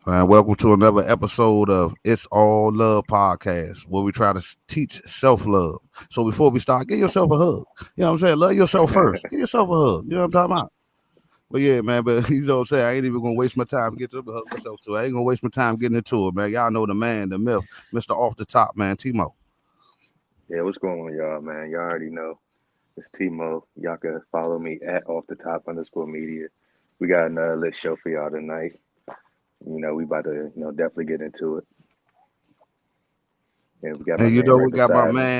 And welcome to another episode of It's All Love Podcast, where we try to teach self-love. So before we start, give yourself a hug. You know what I'm saying? Love yourself first. Give yourself a hug. You know what I'm talking about? But yeah, man, but you know what I'm saying? I ain't even gonna waste my time to get to the hug myself too. I ain't gonna waste my time getting into it, man. Y'all know the man, the myth, Mr. Off the Top, man, TIMO. Yeah, what's going on, y'all, man? Y'all already know it's TIMO. Y'all can follow me at off the top _ media. We got another lit show for y'all tonight. We about to, definitely get into it. And we got my And you man know right we got my beside me. man,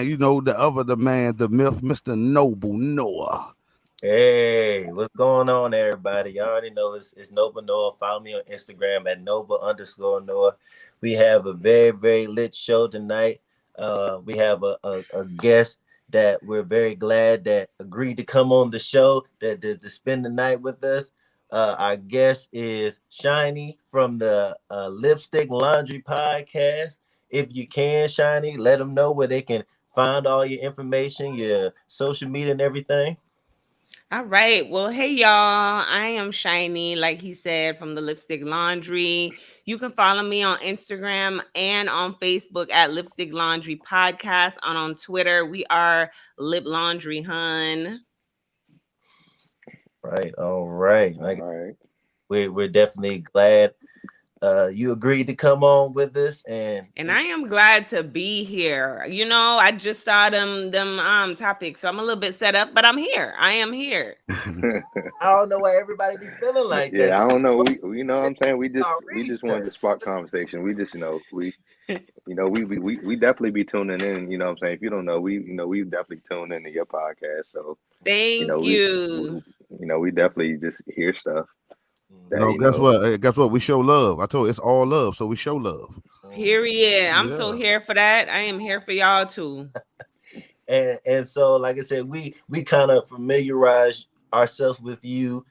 the man, the myth, Mr. Noble Noah. Hey, what's going on, everybody? Y'all already know it's Nova Noah. Follow me on Instagram at Nova_Noah. We have a very, very lit show tonight. We have a guest that we're very glad that agreed to come on the show to spend the night with us. Our guest is Shyni from the Lipstick Laundry Podcast. If you can, Shyni, let them know where they can find all your information, your social media and everything. All right. Well, hey, y'all. I am Shyni, like he said, from the Lipstick Laundry. You can follow me on Instagram and on Facebook at Lipstick Laundry Podcast. And on Twitter, we are Lip Laundry Hun. Right. All right. All right. We're definitely glad you agreed to come on with us, and I am glad to be here. I just saw them topics, so I'm a little bit set up, but I'm here. I am here. I don't know why everybody be feeling like that. Yeah, I don't know. We know what I'm saying. We Research. just wanted to spark conversation. We just we definitely be tuning in. You know what I'm saying. If you don't know, we definitely tune into your podcast. So Thank you. we definitely just hear stuff. No, guess what? Hey, guess what? We show love. I told you it's all love, so we show love. Period. I'm so here for that. I am here for y'all too. And so, like I said, we kind of familiarize ourselves with you,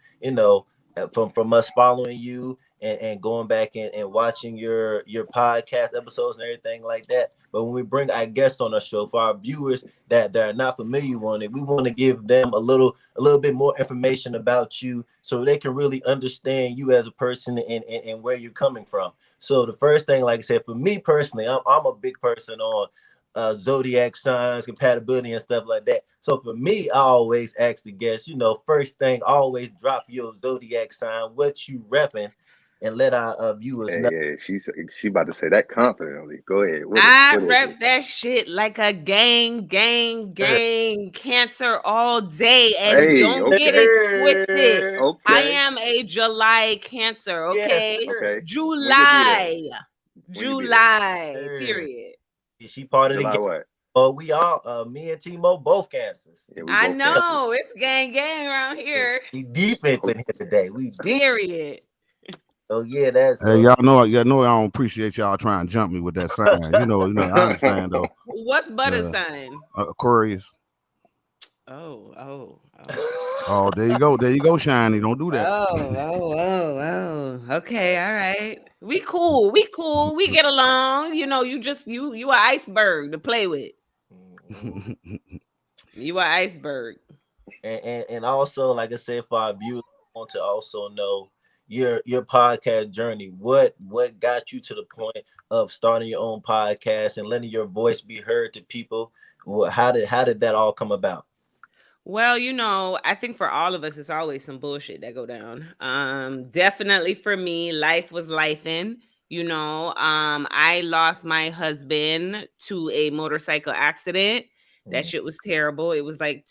from us following you and going back and watching your podcast episodes and everything like that. But when we bring our guests on our show, for our viewers that are not familiar on it, we want to give them a little bit more information about you so they can really understand you as a person and where you're coming from. So the first thing, like I said, for me personally, I'm a big person on zodiac signs, compatibility, and stuff like that. So for me, I always ask the guests, first thing, always drop your zodiac sign, what you repping, and let our viewers know. Yeah, she about to say that confidently. Go ahead. I what rep that shit like a gang, Cancer all day, and don't get it twisted. Okay. I am a July Cancer, okay? Yes, okay. July, Period. She part of the gang. What? Oh, we all, me and TIMO, both Cancers. Yeah, I know it's gang around here. We deep in here today. We deep. Period. Oh yeah, that's. Hey, y'all know I don't appreciate y'all trying to jump me with that sign. I understand though. What's Butter sign? Aquarius. Oh. Oh, there you go, Shyni. Don't do that. Oh. Okay, all right. We cool. We get along. You an iceberg to play with. You an iceberg. And also, like I said, for our viewers, I want to also know your podcast journey. What got you to the point of starting your own podcast and letting your voice be heard to people? How did that all come about? Well, I think for all of us, it's always some bullshit that go down. Definitely for me, life was lifing. I lost my husband to a motorcycle accident. That shit was terrible. It was like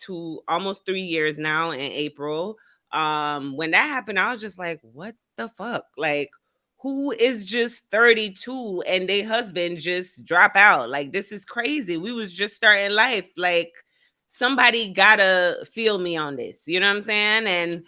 almost 3 years now in April. When that happened, I was just like, what the fuck? Like, who is just 32 and their husband just drop out? Like, this is crazy. We was just starting life. Like, somebody gotta feel me on this. You know what I'm saying? And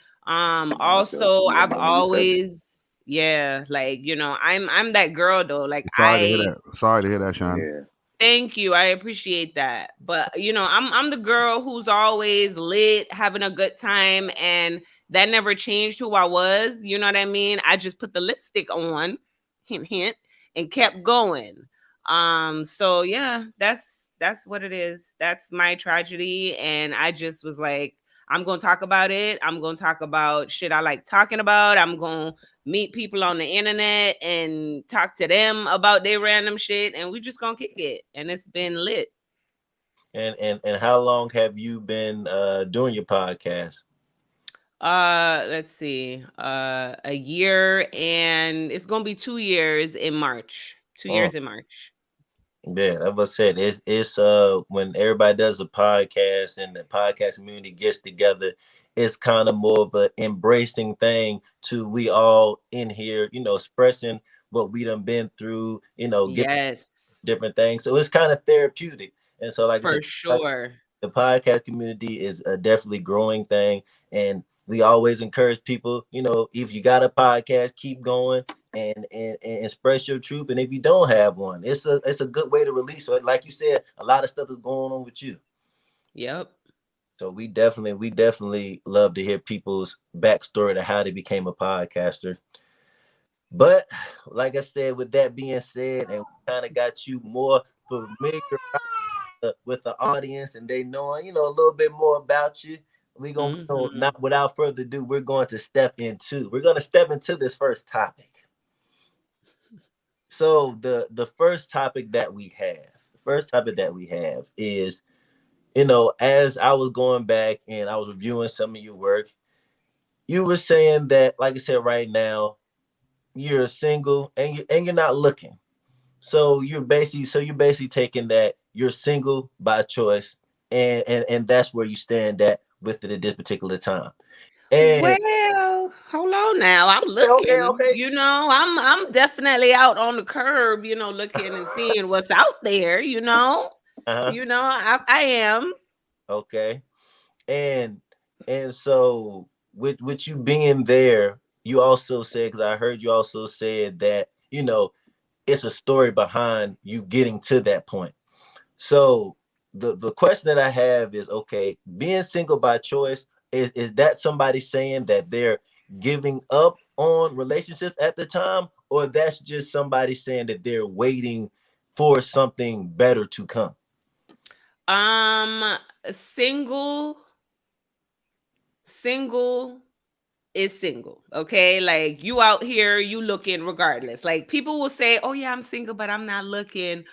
also I've always I'm that girl though. Like, sorry to hear that, Sean. Yeah. Thank you. I appreciate that. But I'm the girl who's always lit, having a good time, and that never changed who I was. You know what I mean? I just put the lipstick on, hint, and kept going. So yeah, that's what it is. That's my tragedy. And I just was like, I'm going to talk about it. I'm going to talk about shit I like talking about. I'm going to meet people on the internet and talk to them about their random shit, and we just going to kick it. And it's been lit. And how long have you been doing your podcast? Let's see. A year, and it's going to be 2 years in March. 2 years in March. Yeah, as I said, it's when everybody does a podcast and the podcast community gets together, it's kind of more of an embracing thing to we all in here, expressing what we done been through, get Yes, different things. So it's kind of therapeutic. And so, like I said, for sure. the podcast community is a definitely growing thing, and we always encourage people, if you got a podcast, keep going and express your truth. And if you don't have one, it's a good way to release. So like you said, a lot of stuff is going on with you. Yep. So we definitely love to hear people's backstory to how they became a podcaster. But like I said, with that being said, and we kind of got you more familiar with the audience, and they knowing, a little bit more about you. We gonna, Mm-hmm. not without further ado, we're going to step into this first topic. So the first topic that we have is, as I was going back and I was reviewing some of your work, you were saying that, like I said, right now you're single and you're not looking. So you're basically taking that you're single by choice, and that's where you stand at with it at this particular time. And Well, hold on now. I'm looking. okay. I'm definitely out on the curb, looking and seeing what's out there, Uh-huh. I am. Okay. And so with you being there, you also said, because I heard you also said that, it's a story behind you getting to that point. So the question that I have is, okay, being single by choice, is that somebody saying that they're giving up on relationships at the time, or that's just somebody saying that they're waiting for something better to come? Um, single, single is single. Okay. Like you out here, you looking regardless. Like people will say, oh yeah, I'm single, but I'm not looking.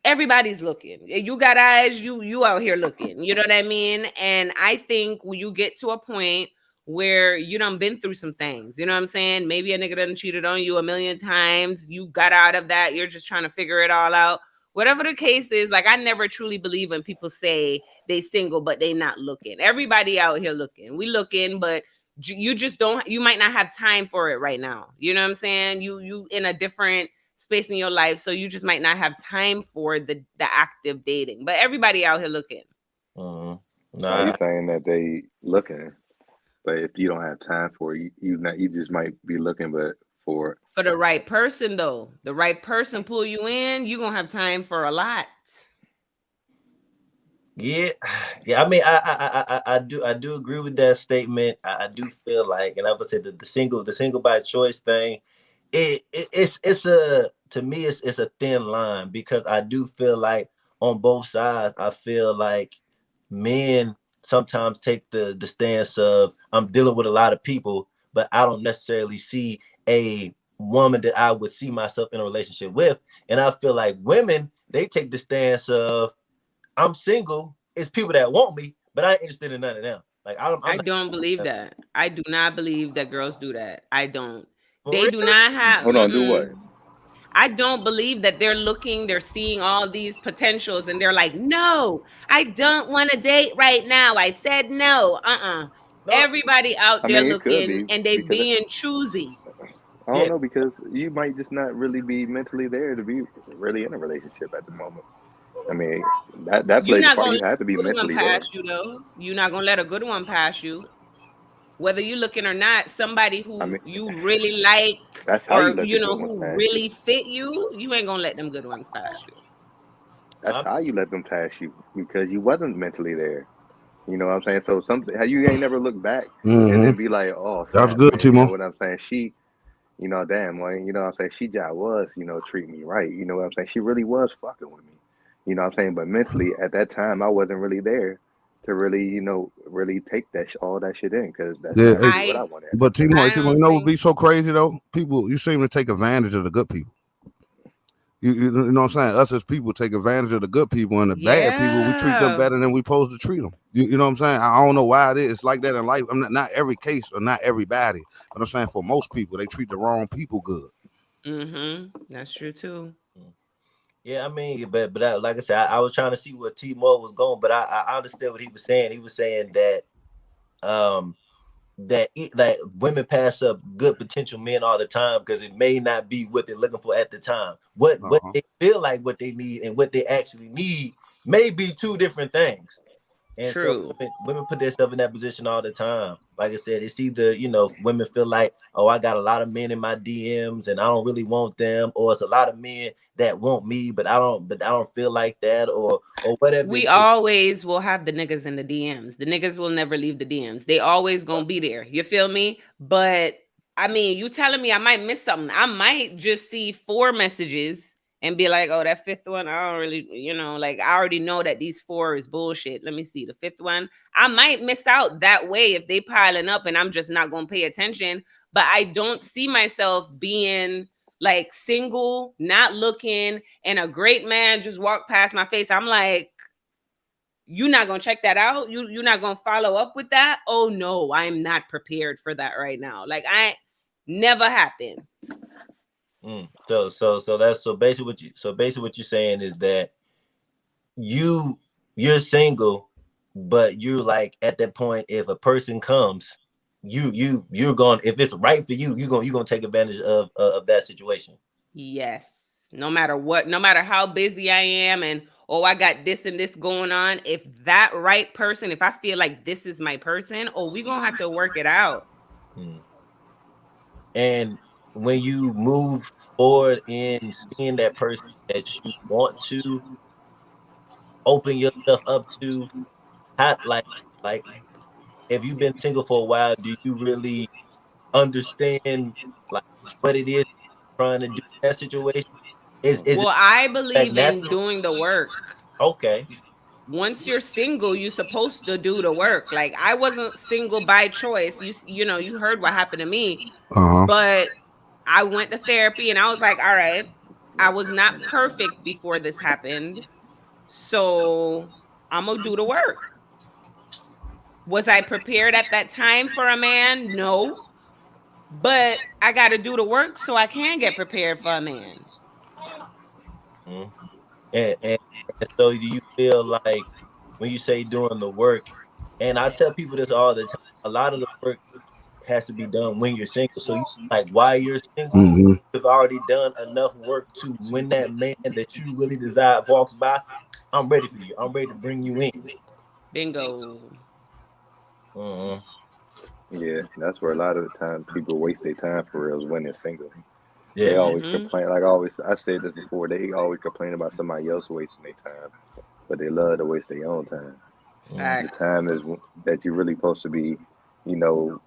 Everybody's looking. You got eyes, you out here looking. You know what I mean? And I think when you get to a point where you done been through some things, you know what I'm saying? Maybe a nigga done cheated on you a million times. You got out of that. You're just trying to figure it all out. Whatever the case is, like I never truly believe when people say they single, but they not looking. Everybody out here looking. We looking, but you just don't, you might not have time for it right now. You know what I'm saying? You in a different space in your life, so you just might not have time for the active dating. But everybody out here looking. Are you saying that they looking, but if you don't have time for it, you just might be looking, but for the right person though, the right person pull you in, you gonna have time for a lot. Yeah, yeah. I mean, I do agree with that statement. I do feel like, and I would say that the single by choice thing, it's a, to me it's a thin line, because I do feel like on both sides, I feel like men sometimes take the stance of, I'm dealing with a lot of people, but I don't necessarily see a woman that I would see myself in a relationship with. And I feel like women, they take the stance of, I'm single. It's people that want me, but I ain't interested in none of them. Like I'm I not. don't believe that. I do not believe that girls do that. I don't. For They do real? not have. hold on, do what? I don't believe that they're looking, they're seeing all these potentials and they're like, no, I don't want to date right now. I said no. No. Everybody out I there mean, it could looking be and they because being choosy. I don't Yeah. know, because you might just not really be mentally there to be really in a relationship at the moment. I mean, that You're plays a not part. gonna You let have to be a good one mentally there. pass you though. You're not gonna let a good one pass you. Whether you're looking or not, somebody I who mean, you really like that's how you or let the good ones who pass you. really fit you, you ain't gonna let them good ones pass you. That's how you let them pass you, because you wasn't mentally there. You know what I'm saying? So something, how you ain't never look back and Mm-hmm. then be like, oh That's snap, good, man. You know Timo. what I'm saying? She, damn, well, you know what I'm saying? She just was, treating me right. You know what I'm saying? She really was fucking with me. You know what I'm saying? But mentally at that time, I wasn't really there to really, really take all that shit in, because that's Yeah, not hey, really what I I want but at the Timo, I time. Timo, you don't know what would think be so crazy though? People, you seem to take advantage of the good people. You know what I'm saying? Us as people take advantage of the good people, and the bad people, we treat them yeah. better than we supposed to treat them. You know what I'm saying? I don't know why it is. It's like that in life. I'm not every case or not everybody, but I'm saying for most people, they treat the wrong people good. That's true too. Mm. Yeah, I mean, but like I said, I was trying to see where T-Mo was going, but I understand what he was saying. He was saying that um that women pass up good potential men all the time because it may not be what they're looking for at the time. What Uh-huh. they feel like what they need and what they actually need may be two different things. And so True. women put themselves in that position all the time. Like I said, it's either, women feel like, oh, I got a lot of men in my DMs and I don't really want them, or it's a lot of men that want me, but I don't feel like that, or whatever We it is. always will have the niggas in the DMs. The niggas will never leave the DMs. They always gonna be there. You feel me? But I mean, you telling me I might miss something. I might just see 4 messages and be like, oh, that fifth one, I don't really, like I already know that these 4 is bullshit. Let me see the fifth one. I might miss out that way if they piling up and I'm just not gonna pay attention. But I don't see myself being like single, not looking, and a great man just walked past my face. I'm like, you're not gonna check that out. You're not gonna follow up with that. Oh no, I'm not prepared for that right now. Like I never happened. So basically what you're saying is that you you're single, but you're like at that point, if a person comes, you're going, if it's right for you, you're gonna take advantage of that situation. Yes. No matter what, no matter how busy I am and oh, I got this and this going on. If that right person, if I feel like this is my person, oh, we gonna have to work it out. Mm. And when you move forward in seeing that person that you want to open yourself up to, how, like if you've been single for a while, do you really understand like what it is trying to do in that situation? Is it Well, I like believe in natural? doing the work. Okay. Once you're single, you're supposed to do the work. Like I wasn't single by choice. You heard what happened to me, Uh-huh. but I went to therapy and I was like, all right, I was not perfect before this happened. So I'm gonna do the work. Was I prepared at that time for a man? No. But I gotta do the work so I can get prepared for a man. Mhm. And so do you feel like when you say doing the work, and I tell people this all the time, a lot of the work has to be done when you're single. So you like while you're single, Mm-hmm. you've already done enough work to when that man that you really desire walks by, I'm ready for you. I'm ready to bring you in. Bingo. Mm-hmm. Yeah, that's where a lot of the time people waste their time for real is when they're single. They Yeah. always Mm-hmm. complain, like I said this before, they always complain about somebody else wasting their time, but they love to waste their own time. Mm. The time Facts. is that you're really supposed to be, you know,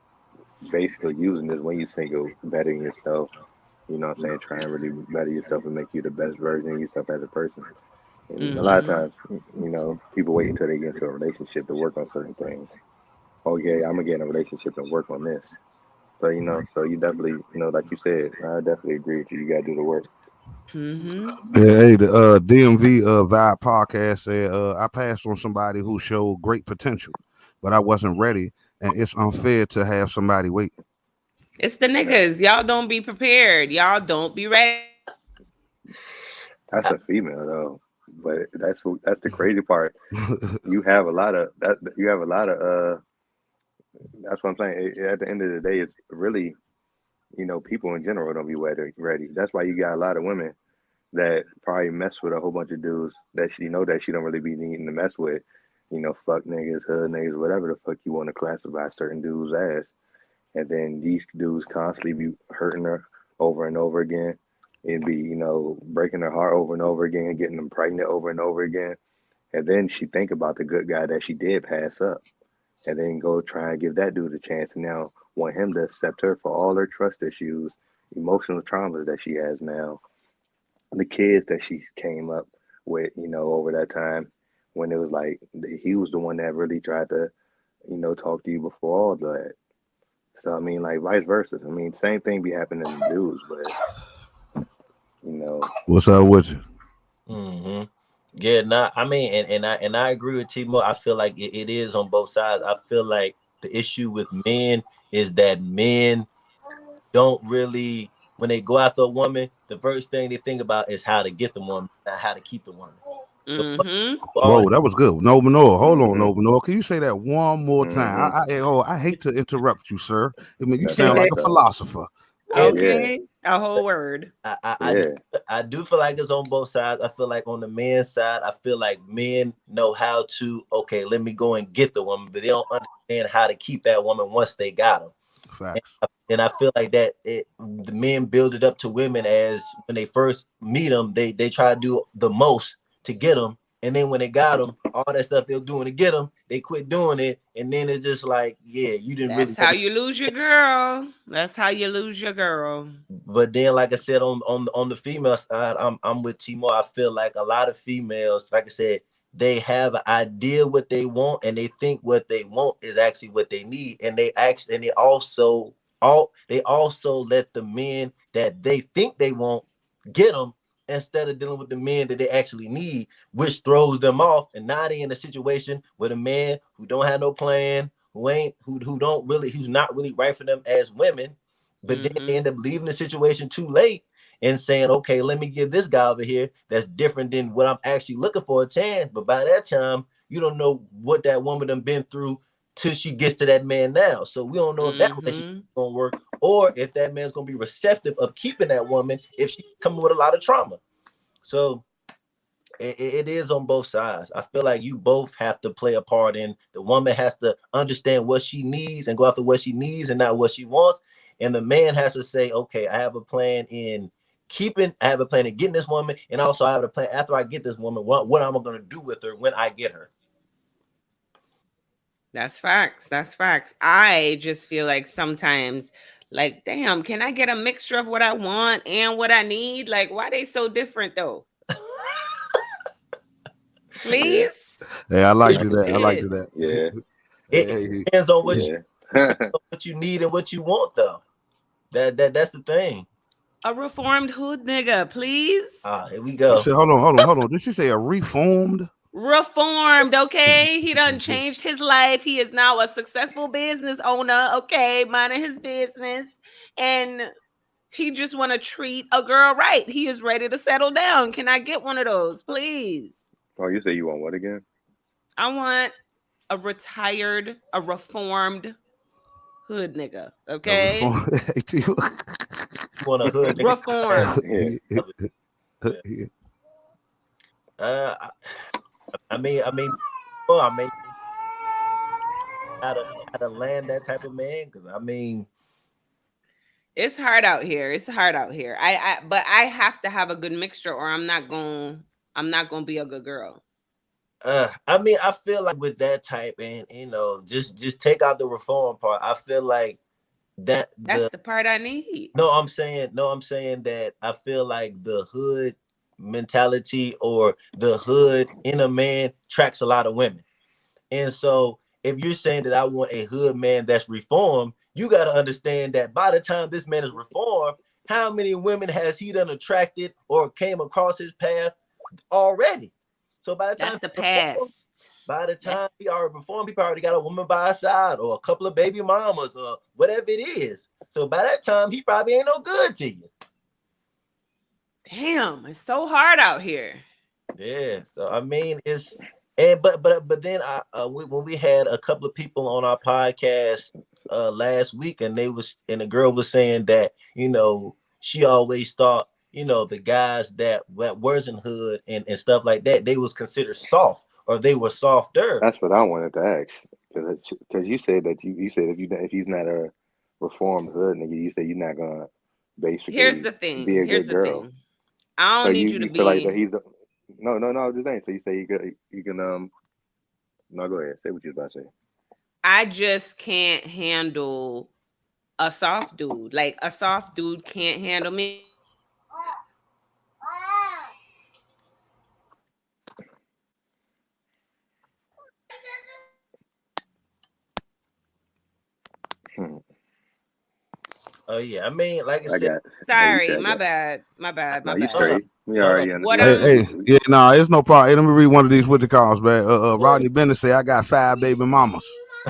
basically using this when you're single, bettering yourself, what I'm saying, trying to really better yourself and make you the best version of yourself as a person. And a lot of Mm-hmm. times, people wait until they get into a relationship to work on certain things. Oh yeah, I'm gonna get in a relationship and work on this. But so you definitely, like you said, I definitely agree with you. You gotta do the work. Mm-hmm. Yeah, hey, the DMV Vibe podcast said I passed on somebody who showed great potential, but I wasn't ready, and it's unfair to have somebody wait. It's the That, niggas. Y'all don't be prepared. Y'all don't be ready. that's a female though, but that's the crazy part. You have a lot of that. You have a lot of That's what I'm saying. At the end of the day, it's really people in general don't be ready. Ready. That's why you got a lot of women that probably mess with a whole bunch of dudes that she know that she don't really be needing to mess with. Fuck niggas, hood niggas, whatever the fuck you want to classify certain dudes as. And then these dudes constantly be hurting her over and over again. And be, breaking her heart over and over again, getting them pregnant over and over again. And then she think about the good guy that she did pass up. And then go try and give that dude a chance and now want him to accept her for all her trust issues, emotional traumas that she has now, the kids that she came up with, over that time, when it was like he was the one that really tried to, talk to you before all that. So I mean, like vice versa. I mean, same thing be happening to dudes, but you know, What's up with you? Mm-hmm. Yeah, nah, I mean, and I agree with Timo. I feel like it is on both sides. I feel like the issue with men is that men don't really, when they go after a woman, the first thing they think about is how to get the woman, not how to keep the woman. So Mm-hmm. all Whoa, that was good. No Manor. Hold on, hmm no Manor. Can you say that one more time? hmm I hate to interrupt you, sir. I mean, you that's sound like fine a though. philosopher. yeah, Whoa. Yeah, Okay. A whole word. I do yeah, I do feel like it's on both sides. I feel like on the men's side, I feel like men know how to, okay, let me go and get the woman, but they don't understand how to keep that woman once they got her. And Facts. I feel like that the men build it up to women as when they first meet them, they try to do the most to get them, and then when they got them, all that stuff they're doing to get them, they quit doing it, and then it's just like, yeah, you didn't really That's how you lose your girl. That's how you lose your girl. But then, like I said, on the female side, I'm with Timo. I feel like a lot of females, like I said, they have an idea what they want, and they think what they want is actually what they need, and they also let the men that they think they want get them instead of dealing with the men that they actually need, which throws them off. And now they in a situation with a man who don't have no plan, who's not really right for them as women, but then they Mm-hmm. end up leaving the situation too late and saying, okay, let me give this guy over here that's different than what I'm actually looking for a chance. But by that time, you don't know what that woman done been through till she gets to that man now. So we don't know if that relationship Mm-hmm. is gonna work or if that man's gonna be receptive of keeping that woman if she's coming with a lot of trauma. So it is on both sides. I feel like you both have to play a part in the woman has to understand what she needs and go after what she needs and not what she wants. And the man has to say, okay, I have a plan in I have a plan in getting this woman, and also I have a plan after I get this woman, what am I gonna do with her when I get her? That's facts. That's facts. I just feel like sometimes, like, damn, can I get a mixture of what I want and what I need? Like, why they so different though? yeah, Please? Hey, I like It, I to can that. see I that. like to Shit. that. Yeah, it Hey, depends on yeah. yeah. what you need and what you want though. That's the thing. A reformed hood nigga, please. Here we You go. said, hold on. Did she say a reformed? Reformed, okay? He done changed his life. He is now a successful business owner, okay, minding his business. And he just want to treat a girl right. He is ready to settle down. Can I get one of those, please? Oh, you say you want what again? I want a reformed hood nigga, A okay? reformed. Hey, You want a hood nigga Reformed. Yeah, Uh, I, well, I mean, how to land that type of man? Because I mean, It's hard out here. It's hard out here. But I have to have a good mixture or I'm not gonna be a good girl. I feel like with that type, and just take out the reform part. I feel like that That's the the part I need. no, I'm saying that I feel like the hood mentality or the hood in a man tracks a lot of women. And so, if you're saying that I want a hood man that's reformed, you got to understand that by the time this man is reformed, how many women has he done attracted or came across his path already? So by the time That's the he reformed, past. by the That's time he already reformed, he probably already got a woman by his side or a couple of baby mamas or whatever it is. So by that time, he probably ain't no good to you. damn. It's so hard out here. Yeah. So I mean, it's and but then when we had a couple of people on our podcast last week, and the girl was saying that she always thought the guys that wasn't hood and stuff like that, they was considered soft or they were softer. that's what I wanted to ask. Because you said that you said if he's not a reformed hood nigga, you said you're not gonna Here's basically the be thing. a Here's good the girl. thing. I So don't you need you to you feel like that be he's no, I was just saying. So you say you can no, go ahead, say what you was about to say. I just can't handle a soft dude. Like a soft dude can't handle me. Oh yeah, I mean, like I I said, got. No, you Sorry, said my that. bad. My bad. My No, you hold bad. on, straight. We hold on. already What Hey, hey, yeah, nah, it's no problem. Hey, let me read one of these what you calls, man. Rodney Bennett say I got 5 baby mamas.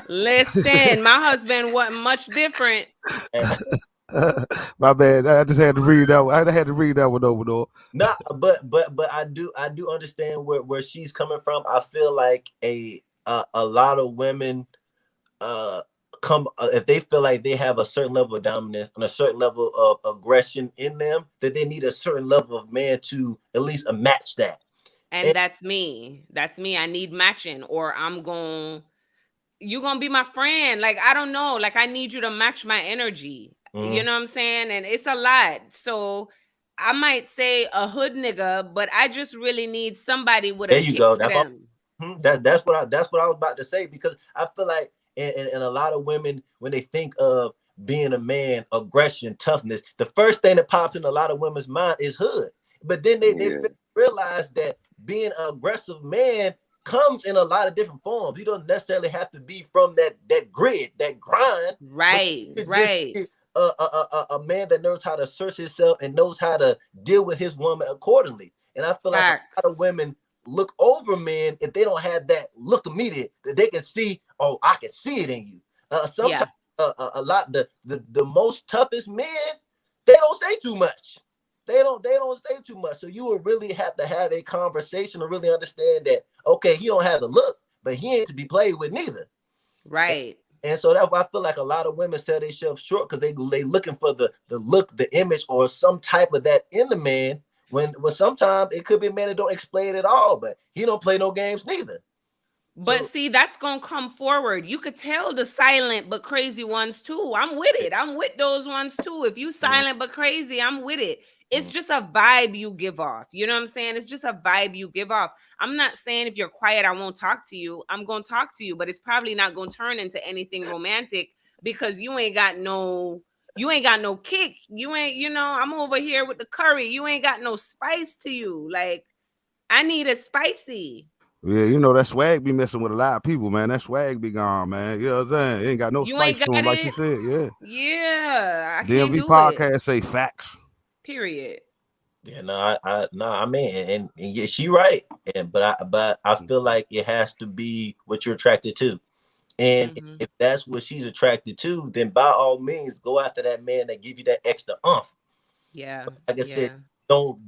Listen, my husband wasn't much different. My bad. I just had to read that one. I had to read that one over though. No, but I do understand where she's coming from. I feel like a lot of women come if they feel like they have a certain level of dominance and a certain level of aggression in them, that they need a certain level of man to at least match that. And And, that's me. That's me. I need matching, or I'm going, you gonna be my friend. Like, I don't know. Like, I need you to match my energy. You know what I'm saying? And it's a lot. So I might say a hood nigga, but I just really need somebody with a there you kick go. to them. That's what I was about to say, because I feel like in a lot of women, when they think of being a man, aggression, toughness, the first thing that pops in a lot of women's mind is hood. But then they Yeah. realize that being an aggressive man comes in a lot of different forms. You don't necessarily have to be from that grid, that grind, but Right, you could just right. be a man that knows how to assert himself and knows how to deal with his woman accordingly. And I feel like a Facts. lot of women look over men if they don't have that look immediate, that they can see, oh, I can see it in you. Yeah. Sometimes a lot the most toughest men, they don't say too much. They don't say too much. So you would really have to have a conversation to really understand that, okay, he don't have the look, but he ain't to be played with neither. Right. And so that's why I feel like a lot of women sell themselves short, because they looking for the look, the image, or some type of that in the man. When sometimes it could be a man that don't explain at all, but he don't play no games neither. But So see, that's gonna come forward. You could tell the silent but crazy ones too. I'm with it. I'm with those ones too. If you silent but crazy, I'm with it. It's just a vibe you give off. You know what I'm saying? It's just a vibe you give off. I'm not saying if you're quiet, I won't talk to you. I'm gonna talk to you, but it's probably not gonna turn into anything romantic, because you ain't got no kick. You ain't, I'm over here with the curry. You ain't got no spice to you. Like, I need it spicy. Yeah, you know that swag be messing with a lot of people, man. That swag be gone, man. You know what I'm saying? It ain't got no You ain't spice to got him, like she it. said. Yeah. Yeah, I can't DMV do it. podcast say facts. Period. yeah, I mean, and yeah, she right. But I feel like it has to be what you're attracted to. And Hmm. if that's what she's attracted to, then by all means go after that man that give you that extra umph. Yeah, Like I said, yeah, don't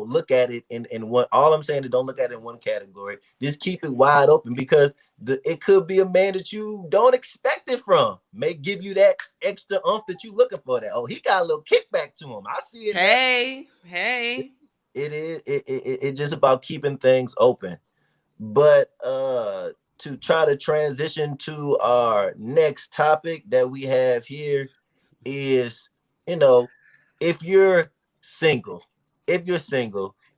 look at it in one. All I'm saying is don't look at it in one category. Just keep it wide open, because it could be a man that you don't expect it from. May give you that extra umph that you looking for. That, oh, he got a little kickback to him. I see it now. hey. It is it's just about keeping things open. But to try to transition to our next topic that we have here is, you know, if you're single,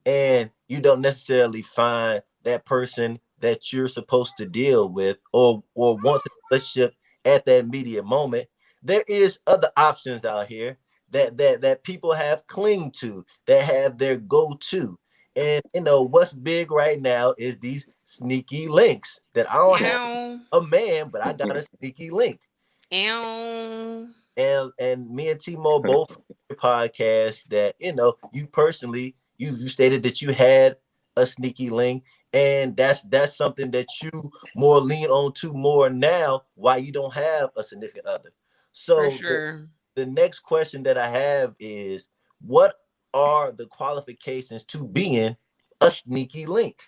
and you don't necessarily find that person that you're supposed to deal with, or want a relationship at that immediate moment, there is other options out here that people have cling to, that have their go-to. And what's big right now is these sneaky links, that I don't have Ow, a man, but I got a sneaky link. ow. And me and Timo both podcast that you personally, you stated that you had a sneaky link, and that's something that you more lean on to more now, why you don't have a significant other. For So sure. the next question that I have is, what are the qualifications to being a sneaky link?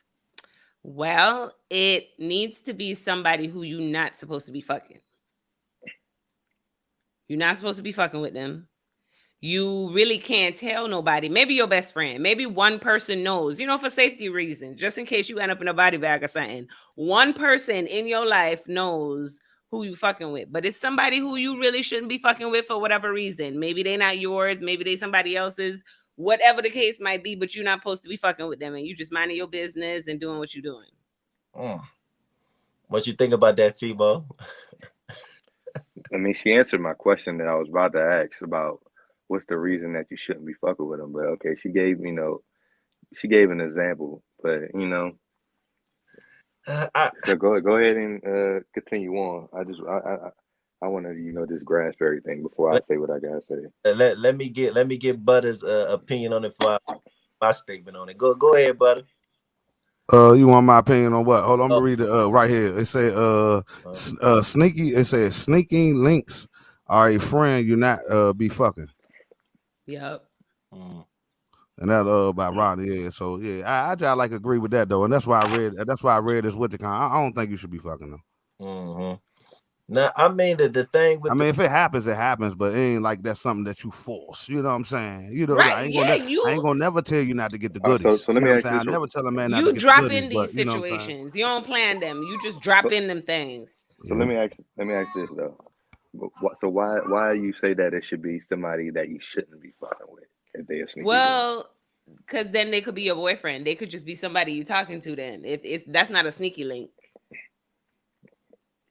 Well, it needs to be somebody who you're not supposed to be fucking. You're not supposed to be fucking with them. You really can't tell nobody. Maybe your best friend. Maybe one person knows, for safety reasons, just in case you end up in a body bag or something. One person in your life knows who you fucking with, but it's somebody who you really shouldn't be fucking with for whatever reason. Maybe they not yours. Maybe they somebody else's. Whatever the case might be, but you're not supposed to be fucking with them, and you just minding your business and doing what you're doing. Mm. What you think about that, Timo? I mean, she answered my question that I was about to ask about what's the reason that you shouldn't be fucking with them. But okay, she gave an example. But I, so go ahead and continue on. I want to, just grasp everything before I Let, say what I gotta say. let me get Butter's opinion on it for my statement on it. Go ahead, Butter. You want my opinion on what? Hold on, I'm Oh, gonna read it right here. It say uh, sneaky. It says sneaking links are a friend you not be fucking. Yep. mm, And that by Rodney. Yeah. So yeah, I just like agree with that though, and that's why I read. That's why I read this with the con. I don't think you should be fucking them. mm-hmm. Now, I mean the thing I with the mean, if it happens, it happens, but it ain't like that's something that you force. You know what I'm saying? Right. Yeah. I ain't gonna never tell you not to get the So goodies. so You let know me what I'm ask saying? I this. never tell a man not to you get the drop goodies, in but these you know what I'm saying? situations. You don't plan them. You just drop So, in them things. so Yeah. let me ask this though. So why you say that it should be somebody that you shouldn't be fucking with if they a sneaky link? Well, because then they could be your boyfriend. They could just be somebody you talking to. Then if it's that's not a sneaky link.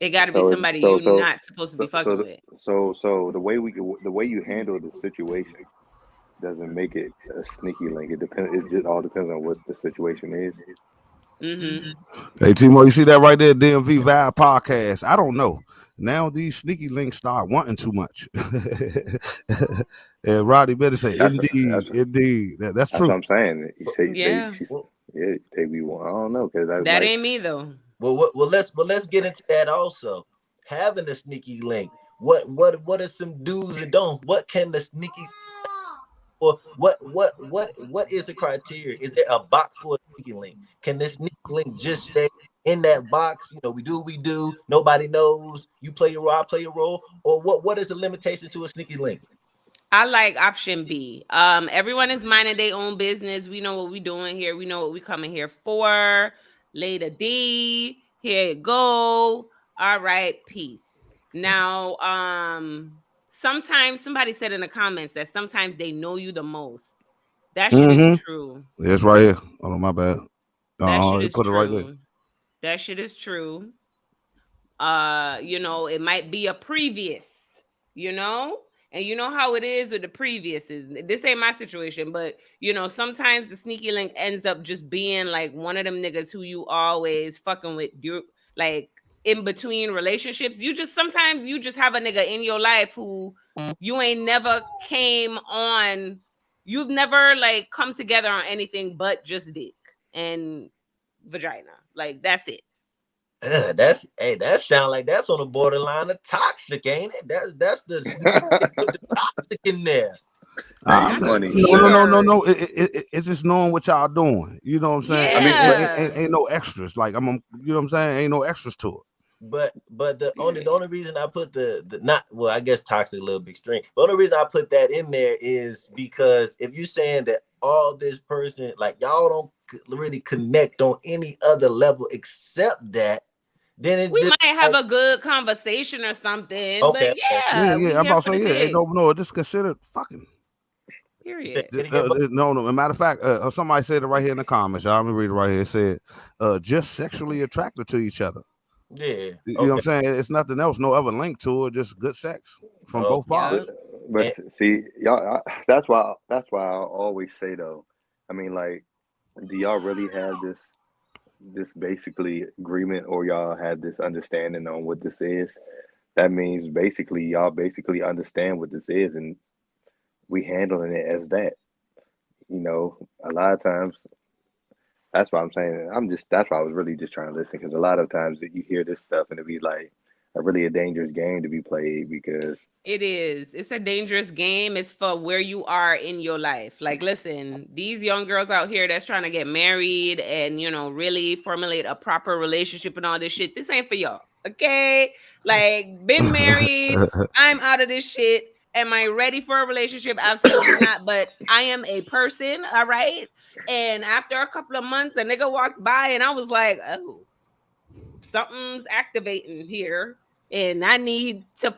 It got to be So somebody so you so not supposed to be so so fucking the, with. so the way you handle the situation doesn't make it a sneaky link. It depends. It just all depends on what the situation is. Mm-hmm. Hey Timo, you see that right there, DMV Vibe podcast? I don't know. Now these sneaky links start wanting too much. And Roddy better say, That's indeed, that's indeed. That's that's what true. I'm saying. You say Yeah, well, they be one. I don't know because I that like ain't me though. let's get into that also. Having a sneaky link. What are some do's and don'ts? What can the sneaky or what is the criteria? Is there a box for a sneaky link? Can this sneaky link just stay in that box? We do what we do. Nobody knows. You play your role, I play your role. Or what is the limitation to a sneaky link? I like option B. Everyone is minding their own business. We know what we doing here. We know what we coming here for. Later D. Here you go. All right, peace. Now, sometimes somebody said in the comments that sometimes they know you the most. That shit is Mm-hmm. true. It's right here. Oh my bad. That shit They is put it right there. true. That shit is true. It might be a previous, you know, and you know how it is with the previous is this ain't my situation, but sometimes the sneaky link ends up just being like one of them niggas who you always fucking with, you like in between relationships. Sometimes you just have a nigga in your life who you ain't never came on, you've never like come together on anything but just dick and vagina. Like that's it. That sound like that's on the borderline of toxic, ain't it? That's the put the toxic in there. hey, Not the money. T But No. word. It's just knowing what y'all doing. You know what I'm saying? I mean, Ain't no extras. Like you know what I'm saying? Ain't no extras to it. But the only Period. reason I put the not well, I guess toxic a little bit extreme. The only reason I put that in there is because if you're saying that all this person like y'all don't really connect on any other level except that, then it We just might have like a good conversation or something, okay, but okay. yeah, we I'm here about for to the say, yeah, ain't dick. no, it's considered fucking. You said Period. it again, but No. As a matter of fact, somebody said it right here in the comments. Y'all, let me read it right here. It said, just sexually attracted to each other. yeah, You know what okay, I'm saying? It's nothing else, no other link to it, just good sex from okay. both but Yeah. parts. And see, y'all. That's why I always say though. I mean, like, do y'all really have this basically agreement, or y'all have this understanding on what this is? That means basically y'all basically understand what this is, and we handling it as that. A lot of times that's why I'm saying that's why I was really just trying to listen because a lot of times that you hear this stuff and it be like a really a dangerous game to be played because It is. It's a dangerous game. It's for where you are in your life. Like, listen, these young girls out here that's trying to get married and, really formulate a proper relationship and all this shit, this ain't for y'all. Okay? Like, been married. I'm out of this shit. Am I ready for a relationship? Absolutely not. But I am a person. All right. And after a couple of months, a nigga walked by and I was like, oh, something's activating here. And I need to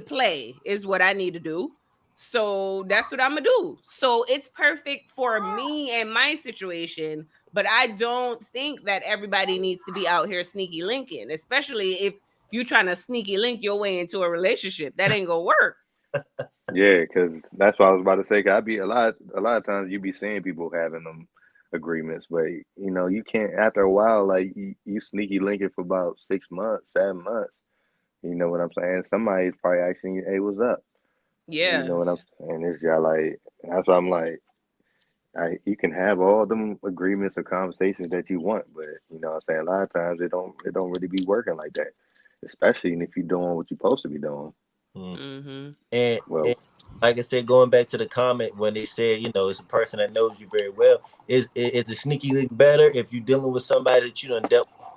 play is what I need to do. So that's what I'm gonna do. So it's perfect for me and my situation, but I don't think that everybody needs to be out here sneaky linking, especially if you trying to sneaky link your way into a relationship. That ain't gonna work. yeah, because that's what I was about to say. 'Cause I be a lot of times you be seeing people having them agreements, but you can't after a while like you sneaky link it for about 6 months, 7 months. You know what I'm saying? Somebody's probably asking you, "Hey, what's up?" You Yeah. know what I'm saying? This guy like that's why I'm like, you can have all them agreements or conversations that you want, but you know what I'm saying? A lot of times it don't really be working like that, especially if you're doing what you're supposed to be doing. Mm. Mm-hmm. And Well, like I said, going back to the comment when they said, it's a person that knows you very well. Is a sneaky link better if you're dealing with somebody that you done dealt with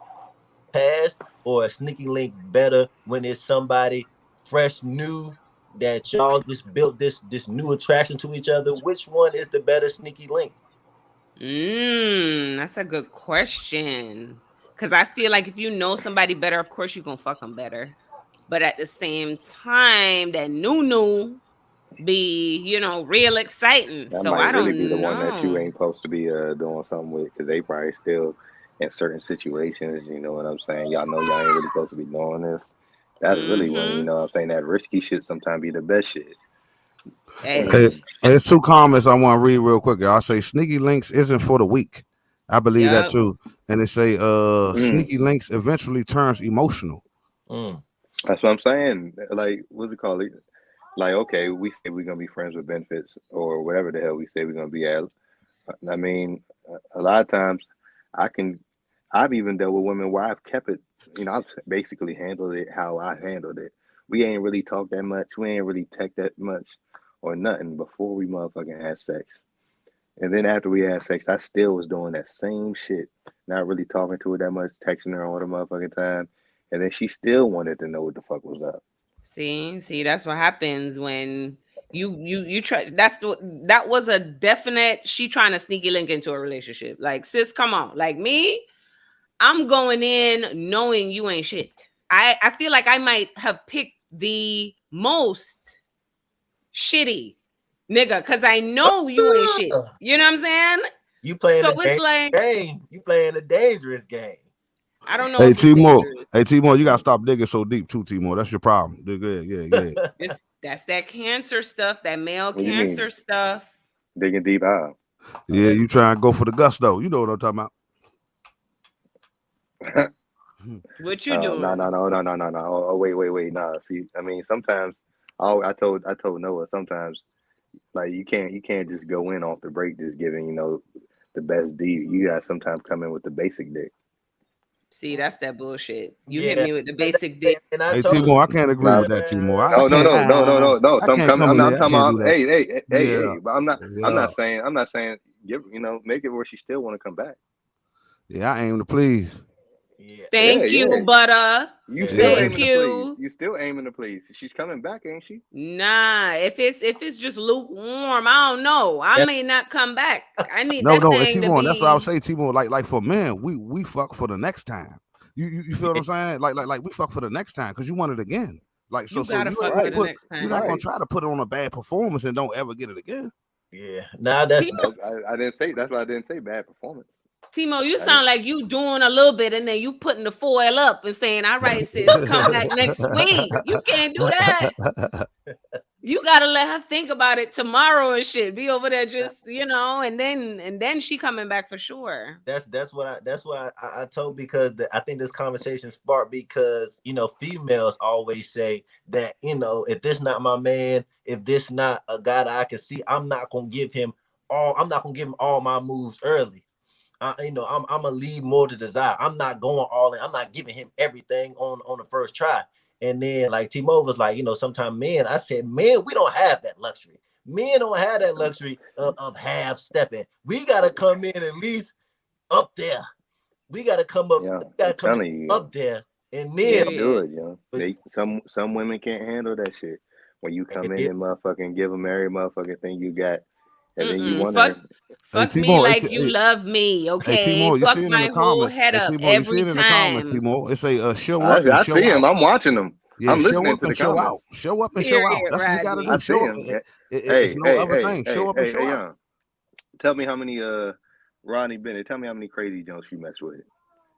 in the past, or a sneaky link better when it's somebody fresh, new, that y'all just built this new attraction to each other? Which one is the better sneaky link? That's a good question. Cause I feel like if you know somebody better, of course you're gonna fuck them better. But at the same time, that new be, real exciting. that So might I really be the don't one that you know. ain't supposed to be doing something with because they probably still in certain situations. You know what I'm saying? Y'all know y'all ain't really supposed to be doing this. That's really when Mm-hmm. what I'm saying that risky shit sometimes be the best shit. Hey, Hey. there's two comments I want to read real quick. I say sneaky links isn't for the weak. I believe that Yep. too. And they say Mm, sneaky links eventually turns emotional. Mm. that's what I'm saying. Like, what's it called? Like, okay, we say we're gonna be friends with benefits or whatever the hell we say we're gonna be at. I mean, a lot of times I can, I've even dealt with women where I've kept it, I've basically handled it how I handled it. We ain't really talked that much. We ain't really text that much or nothing before we motherfucking had sex. And then after we had sex, I still was doing that same shit. Not really talking to her that much, texting her all the motherfucking time. And then she still wanted to know what the fuck was up. See, that's what happens when you try. That was a definite. She trying to sneaky link into a relationship. Like, sis, come on. Like me, I'm going in knowing you ain't shit. I feel like I might have picked the most shitty nigga because I know you ain't shit. Ah, You know what I'm saying? you playing So a it's dangerous like game. You playing a dangerous game. I don't know Hey if it's Timo, dangerous. hey Timo, you gotta stop digging so deep too, Timo. That's your problem. Yeah. That's that cancer stuff, that male What do you mean? cancer stuff. Digging deep out. Yeah, you trying to go for the gusto. You know what I'm talking about. What you Oh no doing? no no no no no no! Oh wait. Nah, see, I mean, sometimes I told Noah sometimes like you can't just go in off the break just giving the best D. You gotta sometimes come in with the basic dick. See, that's that bullshit. You hit Yeah, me with the and, basic dick. I Hey told Timo, I can't agree Now with that, Timo. I no no can't. no no no no no. I Some can't come. come in I'm there. I talking can't do about. that. Hey. Yeah, But I'm not. I'm yeah, not saying. I'm not saying. Give make it where she still want to come back. yeah. I aim to please. yeah, Yeah Thank you, yeah. Butta. You still Yeah, Thank aiming to please. you. You still aiming to please. She's coming back, ain't she? Nah, if it's just lukewarm, I don't know. I that's may not come back. I need no, that no. And thing to Timo, and that's what I would be. say, Timo. Like for men, we fuck for the next time. You feel what yeah, I'm saying? Like we fuck for the next time because you want it again. Like so You so gotta you ain't fuck gonna for the Right. put. next You're not time. gonna Right. try to put on a bad performance and don't ever get it again. yeah. Now that's Timo, I didn't say. That's why I didn't say bad performance. Timo, you I didn't. sound like you doing a little bit and then you putting the foil up and saying, "All right, sis, come back next week." You can't do that. You gotta let her think about it tomorrow and shit. Be over there just, and then she coming back for sure. that's what I told, because I think this conversation sparked because females always say that if this not my man, if this not a guy that I can see, I'm not gonna give him all my moves early. I'm gonna leave more to desire. I'm not going all in. I'm not giving him everything on the first try. And then like T-Mobile was like, sometimes men, I said, men, we don't have that luxury. Men don't have that luxury of half stepping. We gotta come in at least up there. We gotta come up. Yeah, We gotta I'm come in telling you, up there, and they then can't do Period. it. They some women can't handle that shit. When you come in yeah, and motherfucking give them every motherfucking thing you got, and then you Mm-mm. wonder, Hey Fuck me Timo, like you love me, hey okay? Timo, you Fuck see it in my the whole comments. head Hey up Timo, you see every it in the comments, time. Timo. It say show up and I show see them. out. I'm watching them. Yeah, I'm show listening up to and the show out. comments. Show up and show out. Period, That's what you got to I do. Rodney. see Show up. them. It's no other Hey, thing. Show up and show out. young. Tell me how many Ronnie Bennett. Tell me how many crazy jokes you mess with.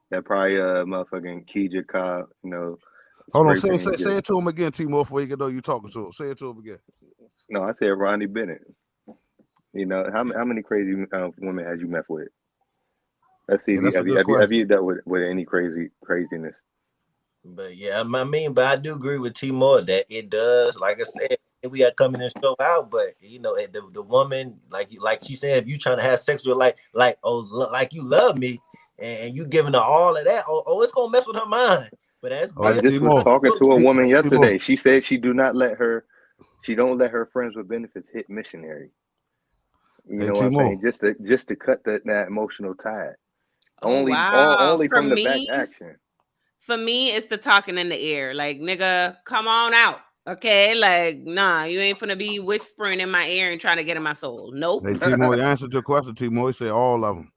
That probably motherfucking Keija Cobb, Hold on. raping and Say get. it to him again, Timo, before you get know you talking to him. Say it to him again. No, I said Ronnie Bennett. How many crazy women has you messed with? Let's see Yeah, if you that's a have you good have you have question. you dealt with any craziness. But yeah, I mean, but I do agree with T-Moore that it does. Like I said, we got coming and show out, but you know, the woman, like she said, if you trying to have sex with like like you love me, and you giving her all of that, it's gonna mess with her mind. But as Oh, I yeah, men, just was Timo. talking to a woman Timo. yesterday. She said she don't let her friends with benefits hit missionary. You Hey, know what I'm Timo. saying? Just to cut that emotional tie. Oh wow. Only from the back action. For me, it's the talking in the ear. Like, nigga, come on out. Okay, like, nah, you ain't finna be whispering in my ear and trying to get in my soul. Nope. Hey, Timo, you answered your question, Timo. He said all of them.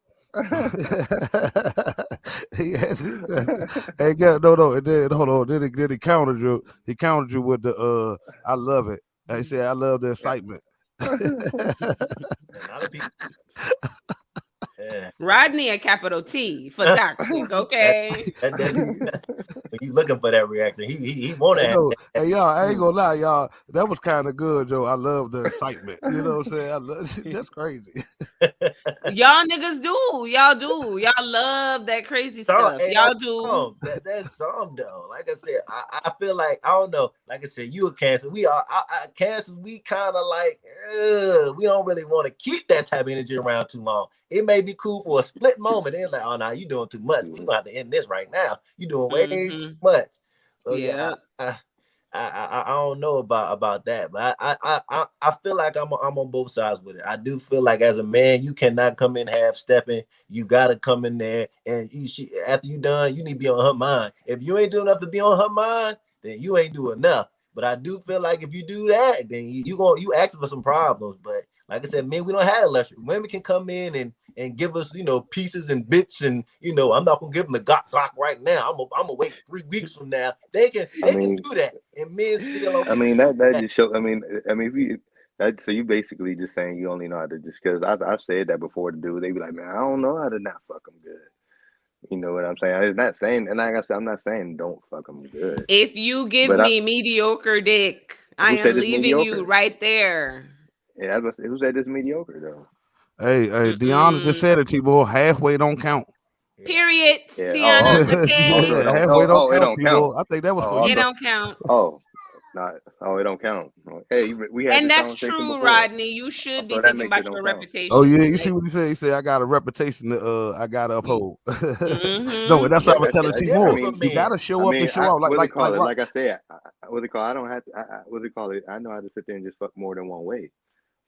He answered that. Hey, no. And then hold on. Then he countered you. He countered you with the I love it. He said, I love the excitement. and other people, yeah, Rodney, a capital T for toxic. Okay. he's looking for that reaction. He want to Hey, have no, that. hey, y'all, I ain't gonna lie, y'all. That was kind of good, Joe. I love the excitement. You know what I'm saying? That's crazy. Y'all niggas do. Y'all do. Y'all love that crazy stuff. Hey, Y'all do. that's some though. Like I said, I feel like I don't know. Like I said, you a Cancer. We are Cancers. We kind of like we don't really want to keep that type of energy around too long. It may be cool for a split moment. Then like, oh no, you doing too much. We gonna have to end this right now. You doing way too much. So yeah, Yep. I don't know about that, but I feel like I'm on both sides with it. I do feel like as a man, you cannot come in half stepping. You gotta come in there, and after you done, you need to be on her mind. If you ain't doing enough to be on her mind, then you ain't doing enough. But I do feel like if you do that, then you asking for some problems. But like I said, men, we don't have a luxury. Women can come in and give us, pieces and bits, and I'm not gonna give them the Glock right now. I'm gonna wait 3 weeks from now. They can do that, and men still okay. I mean that just show. If so you basically just saying you only know how to just because I've said that before to do. They be like, man, I don't know how to not fuck them good. You know what I'm saying? I'm not saying, and like I said, I'm not saying don't fuck them good. If you give But me mediocre dick, I who said am it's leaving mediocre? you right there. Yeah, who said it's mediocre though? Hey, Deanna just said it, T-Boy. Halfway don't count. Period, Yeah. Deanna. So Okay. it don't. Halfway don't It count, don't count. T-Boy. I think that was for Oh, I It you. thought. don't count. Oh, not. Oh, it don't count. Hey, we had And this that's conversation true, before. Rodney. You should be So that thinking makes it about don't your count. Oh reputation. yeah, you see Like, what he said? He said I got a reputation to I gotta uphold. No, and mm-hmm. that's what I was That's telling that's T different Moore. for You men. gotta show up and show out What they like call it? rock. Like I said, what they call? I don't have to. What they call it? I know how to sit there and just fuck more than one way.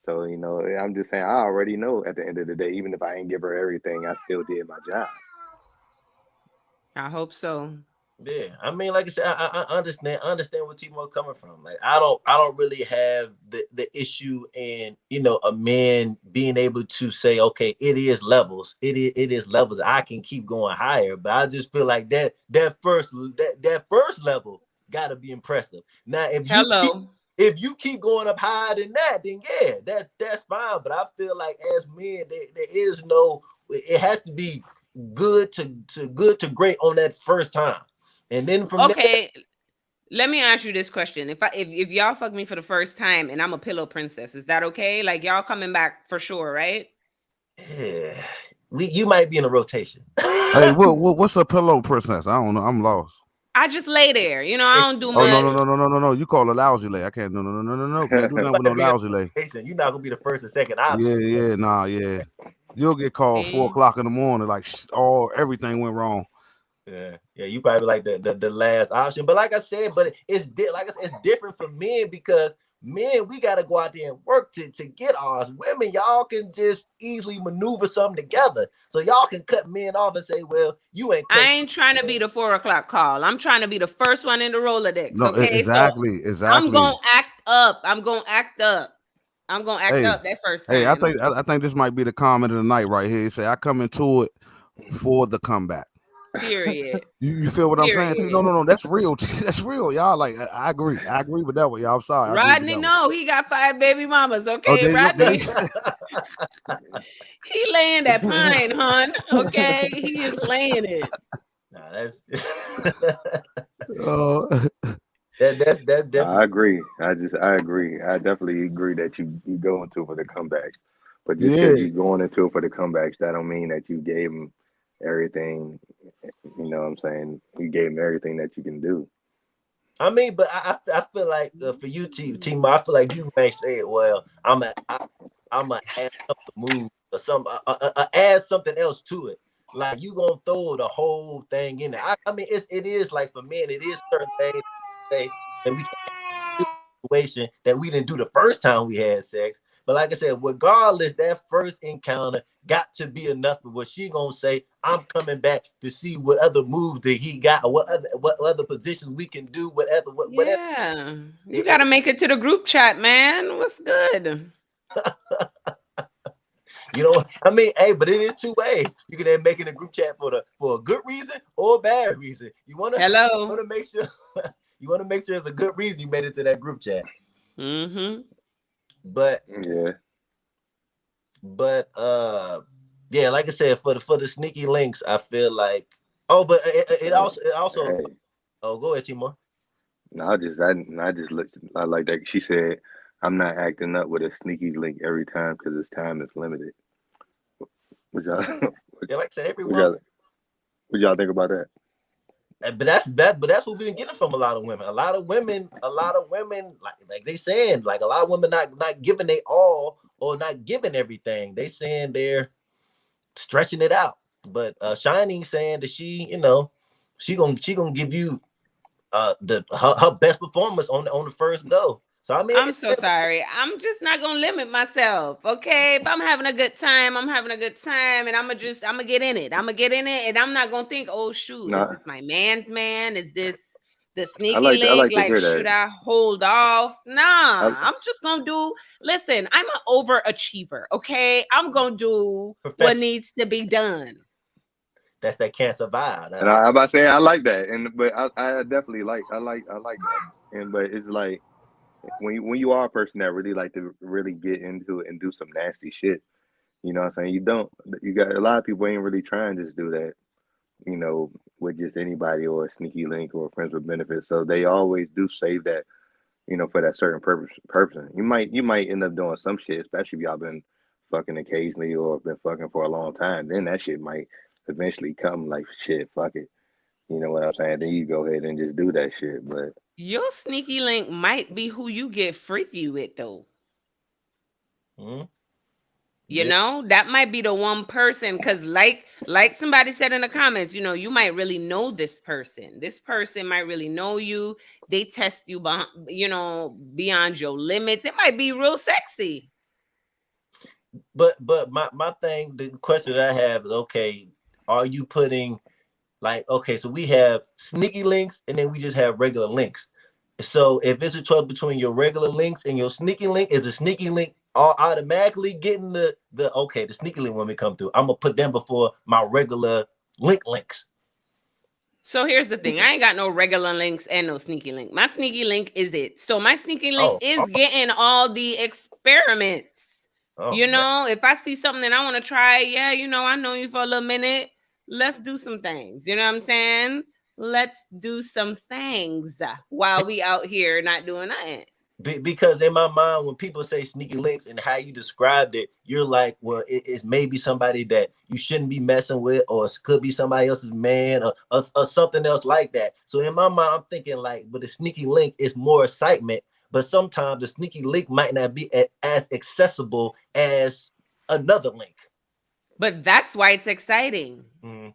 So I'm just saying. I already know at the end of the day, even if I ain't give her everything, I still did my job. I hope so. Yeah, I mean, like I said, I understand where Timo's coming from. Like, I don't really have the issue in a man being able to say, okay, it is levels, it is levels. I can keep going higher, but I just feel like that first level got to be impressive. Now, Hello. if you keep going up higher than that, then yeah, that's fine. But I feel like as men, there is no. It has to be good to great on that first time. And then from there, Okay. Let me ask you this question. If y'all fuck me for the first time and I'm a pillow princess, is that okay? Like, y'all coming back for sure, right? yeah, you might be in a rotation. Hey, what's a pillow princess? I don't know. I'm lost. I just lay there. I don't do Oh no Yeah, no much. no no no no no! You call it lousy lay. I can't. No no no no no no. Can't do you nothing with no might be in lousy lay. a rotation. You're not gonna be the first and second Yeah option. yeah nah yeah. You'll get called See? 4 o'clock in the morning. Like everything went wrong. Yeah, you probably like the last option. But like I said, like I said, it's different for men because men, we gotta go out there and work to get ours. Women, y'all can just easily maneuver something together. So y'all can cut men off and say, well, you ain't I cut. ain't trying to be the 4 o'clock call. I'm trying to be the first one in the Rolodex. No, Okay. So I'm exactly. gonna act up. I'm gonna act up. I'm gonna act Hey, up that first hey, I time. think I think this might be the comment of the night right here. He say I come into it for the comeback. Period. You feel what I'm saying? Too? Period. No, that's real. That's real, y'all. Like I agree. I agree with that one, y'all. I'm sorry, I agree with Rodney, that one. no, he got 5 baby mamas. Oh, Okay, there you go. There Rodney, you he laying that pine, hun. Okay, he is laying it. Nah, that's go. that's I definitely. agree. I agree. I definitely agree that you go into it for the comebacks. But just because Yeah, you going into it for the comebacks, that don't mean that you gave them everything. You know what I'm saying? You gave him everything that you can do. I mean, but I feel like for you, Timo, I feel like you may say, well, I'm a add something move or some add something else to it. Like you gonna throw the whole thing in there. I mean, it is like for men, it is certain things say that we can't do situation that we didn't do the first time we had sex. But like I said, regardless, that first encounter got to be enough for what she gonna say. I'm coming back to see what other moves that he got, or what other positions we can do, whatever. Yeah. You It, gotta make it to the group chat, man. What's good? You know, I mean, hey, but it is two ways. You can then make it a group chat for a good reason or a bad reason. You Hello. wanna make sure you wanna make sure it's a good reason you made it to that group chat. Mm-hmm. But Yeah. but yeah, like I said, for the sneaky links, I feel like but it also Hey, oh, go ahead, Timor. no, I just looked. I like that. She said, "I'm not acting up with a sneaky link every time because his time is limited." What y'all, what, Yeah, like I said, every what woman. y'all, what y'all think about that? But that's what we've been getting from a lot of women. A lot of women, like they saying, like a lot of women not giving they all or not giving everything. They saying they're stretching it out. But Shyni saying that she gonna give you her best performance on the first go. So I mean, I'm so sorry. I'm just not gonna limit myself. Okay. If I'm having a good time, I'm having a good time, and I'm gonna get in it. I'm gonna get in it, and I'm not gonna think, oh shoot, is No, this my man's man? Is this the I sneaky like I link? like to Like, hear should that. I hold off? Nah, I, I'm just gonna do. Listen, I'm an overachiever. Okay, I'm gonna do what perfection. needs to be done. That's that cancer vibe. and I'm about saying I like that, and but I definitely like that, and but it's like when you are a person that really like to really get into it and do some nasty shit, you know what I'm saying? You got a lot of people ain't really trying to just do that, you know, with just anybody or a sneaky link or friends with benefits. So they always do save that, you know, for that certain person. You might end up doing some shit, especially if y'all been fucking occasionally or been fucking for a long time. Then that shit might eventually come like shit, fuck it. You know what I'm saying? Then you go ahead and just do that shit. But Your sneaky link might be who you get freaky with, though. Mhm. You Yeah, know, that might be the one person, because like somebody said in the comments, you might really know this person. This person might really know you. They test you beyond your limits. It might be real sexy. but my thing, the question that I have is, okay, are you putting like, okay, so we have sneaky links and then we just have regular links. So if it's a choice between your regular links and your sneaky link, is a sneaky link all automatically getting the sneaky link when we come through? I'm gonna put them before my regular links. So here's the thing. I ain't got no regular links and no sneaky link. My sneaky link is it. So my sneaky link Oh, is getting all the experiments. oh, If I see something that I want to try, yeah, I know you for a little minute. Let's do some things. You know what I'm saying? Let's do some things while we out here not doing nothing. because in my mind, when people say sneaky links and how you described it, you're like, well, it's maybe somebody that you shouldn't be messing with, or it could be somebody else's man, or something else like that. So in my mind, I'm thinking like, with a sneaky link, it's more excitement, but sometimes the sneaky link might not be as accessible as another link. But that's why it's exciting. Mm.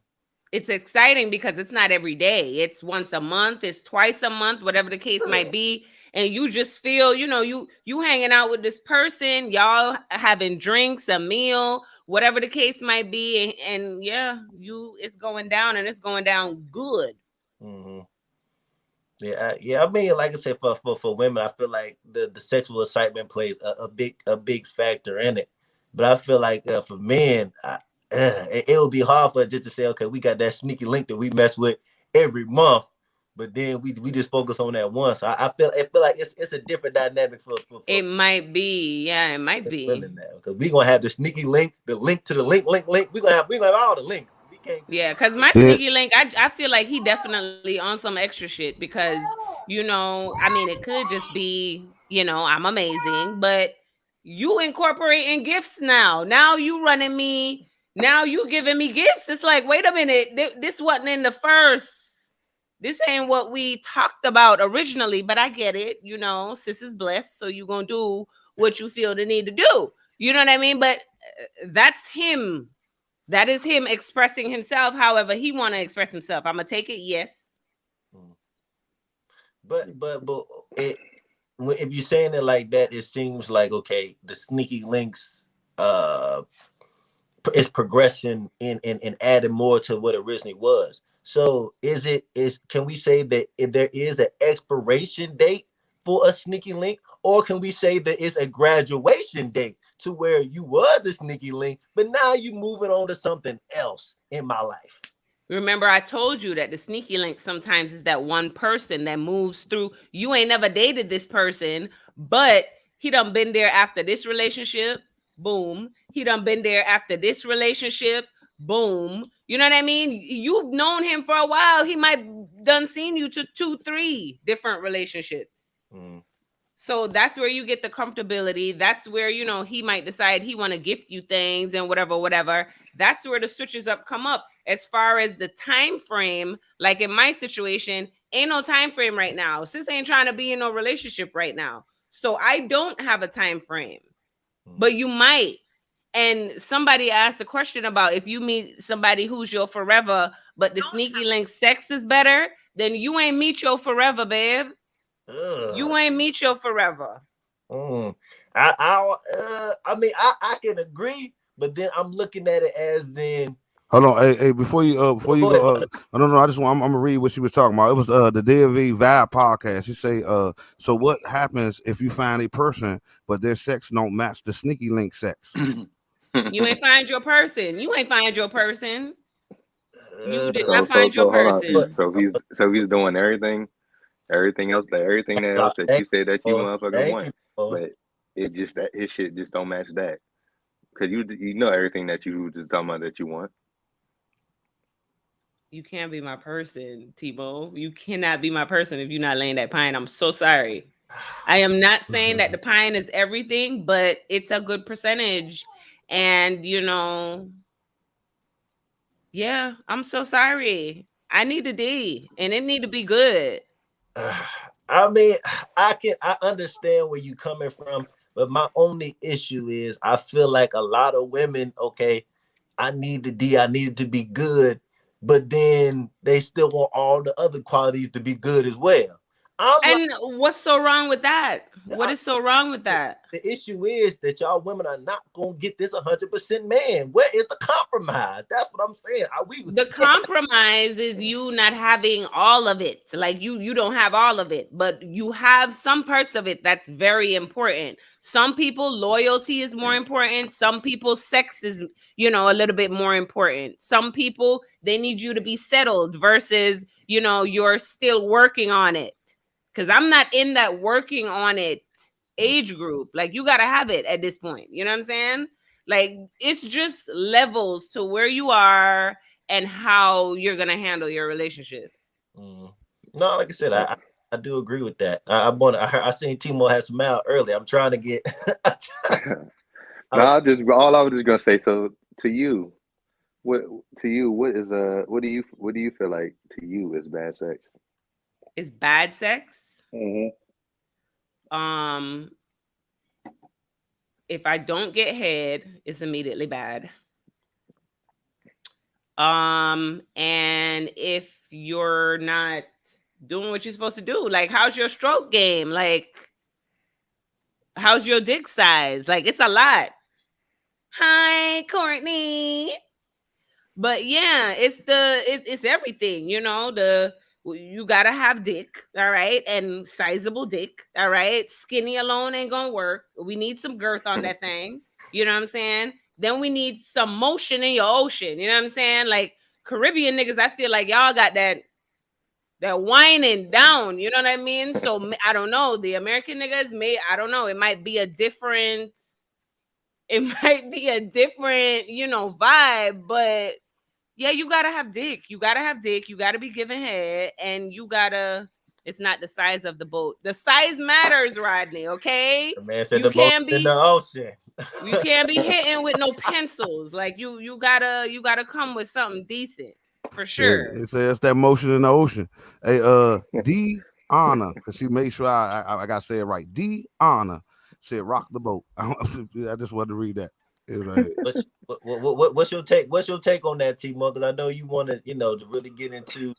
It's exciting because it's not every day. It's once a month, it's twice a month, whatever the case might be. And you just feel, you hanging out with this person, y'all having drinks, a meal, whatever the case might be. And yeah, it's going down, and it's going down good. Mm-hmm. Yeah. I mean, like I said, for women, I feel like the sexual excitement plays a big factor in it. But I feel like for men, it would be hard for us just to say, okay, we got that sneaky link that we mess with every month, but then we just focus on that once. I feel like it's a different dynamic for It might be. Yeah, it might be. women now, because we gonna have the sneaky link, the link to the link. We gonna have all the links. We can't. Yeah, because my Yeah, sneaky link, I feel like he definitely on some extra shit because, I mean, it could just be, I'm amazing, but you incorporating gifts now. Now you running me Now you giving me gifts. It's like, wait a minute, this wasn't in the first. This ain't what we talked about originally, but I get it. You know, sis is blessed, so you're gonna do what you feel the need to do. You know what I mean? But that's him. That is him expressing himself however he want to express himself. I'm gonna take it, yes. But it, if you're saying it like that, it seems like okay, the sneaky links is progressing in adding more to what originally was. So can we say that if there is an expiration date for a sneaky link, or can we say that it's a graduation date to where you was a sneaky link, but now you moving on to something else in my life? Remember, I told you that the sneaky link sometimes is that one person that moves through. You ain't never dated this person, but he done been there after this relationship. Boom. He done been there after this relationship. Boom. You know what I mean? You've known him for a while. He might done seen you to 2-3 different relationships. So that's where you get the comfortability. That's where, you know, he might decide he want to gift you things and whatever. That's where the switches up come up. As far as the time frame, like in my situation, ain't no time frame right now. Sis ain't trying to be in no relationship right now. So I don't have a time frame. But you might. And somebody asked a question about if you meet somebody who's your forever, but the sneaky link sex is better, then you ain't meet your forever, babe. You ain't meet your forever. I mean, I can agree, but then I'm looking at it as in. Hold on, hey, before you go, I don't know. I just want I'm gonna read what she was talking about. It was the DV Vibe podcast. She say, so what happens if you find a person but their sex don't match the sneaky link sex? You ain't find your person. You ain't find your person. You did not so find your hold on. person. So he's doing everything else that you say that you motherfucker want, but it just that his shit just don't match that, because you know everything that you just talking about that you want. You can't be my person, Timo. You cannot be my person if you're not laying that pine. I'm so sorry. I am not saying that the pine is everything, but it's a good percentage. And, you know, yeah, I'm so sorry. I need a D, and it need to be good. I mean, I understand where you coming from, but my only issue is I feel like a lot of women, okay, I need the D, I need it to be good, but then they still want all the other qualities to be good as well. And what's so wrong with that? What is so wrong with that? The issue is that y'all women are not gonna get this 100% man. Where is the compromise? That's what I'm saying. The compromise is you not having all of it. Like you don't have all of it, but you have some parts of it that's very important. Some people loyalty is more important. Some people sex is, you know, a little bit more important. Some people they need you to be settled versus, you know, you're still working on it. Because I'm not in that working on it age group. Like you got to have it at this point. You know what I'm saying? Like it's just levels to where you are and how you're going to handle your relationship. No, like I said, I do agree with that. I seen Timo had some out earlier. I'm trying to get. No, all I was just gonna say. So to you, what do you feel like to you is bad sex? Is bad sex? Mm-hmm. If I don't get head, it's immediately bad. And if you're not doing what you're supposed to do, like how's your stroke game? Like how's your dick size? Like it's a lot. Hi, Courtney. But yeah, it's everything, you know, you gotta have dick, all right, and sizable dick, all right. Skinny alone ain't gonna work. We need some girth on that thing. You know what I'm saying? Then we need some motion in your ocean. You know what I'm saying? Like Caribbean niggas, I feel like y'all got that whining down. You know what I mean? So I don't know. The American niggas I don't know. It might be a different, you know, vibe, but yeah, you gotta have dick. You gotta be giving head, and it's not the size of the boat. The size matters, Rodney. Okay, The man said you the boat can't in be the ocean. You can't be hitting with no pencils. Like you gotta come with something decent for Yeah, sure. it says that motion in the ocean. Hey, D Honor, because she made sure I got to say it right. D Honor said rock the boat. I just wanted to read that. It was like, What's your take? What's your take on that, T-Mo? Because I know you want to, to really get into,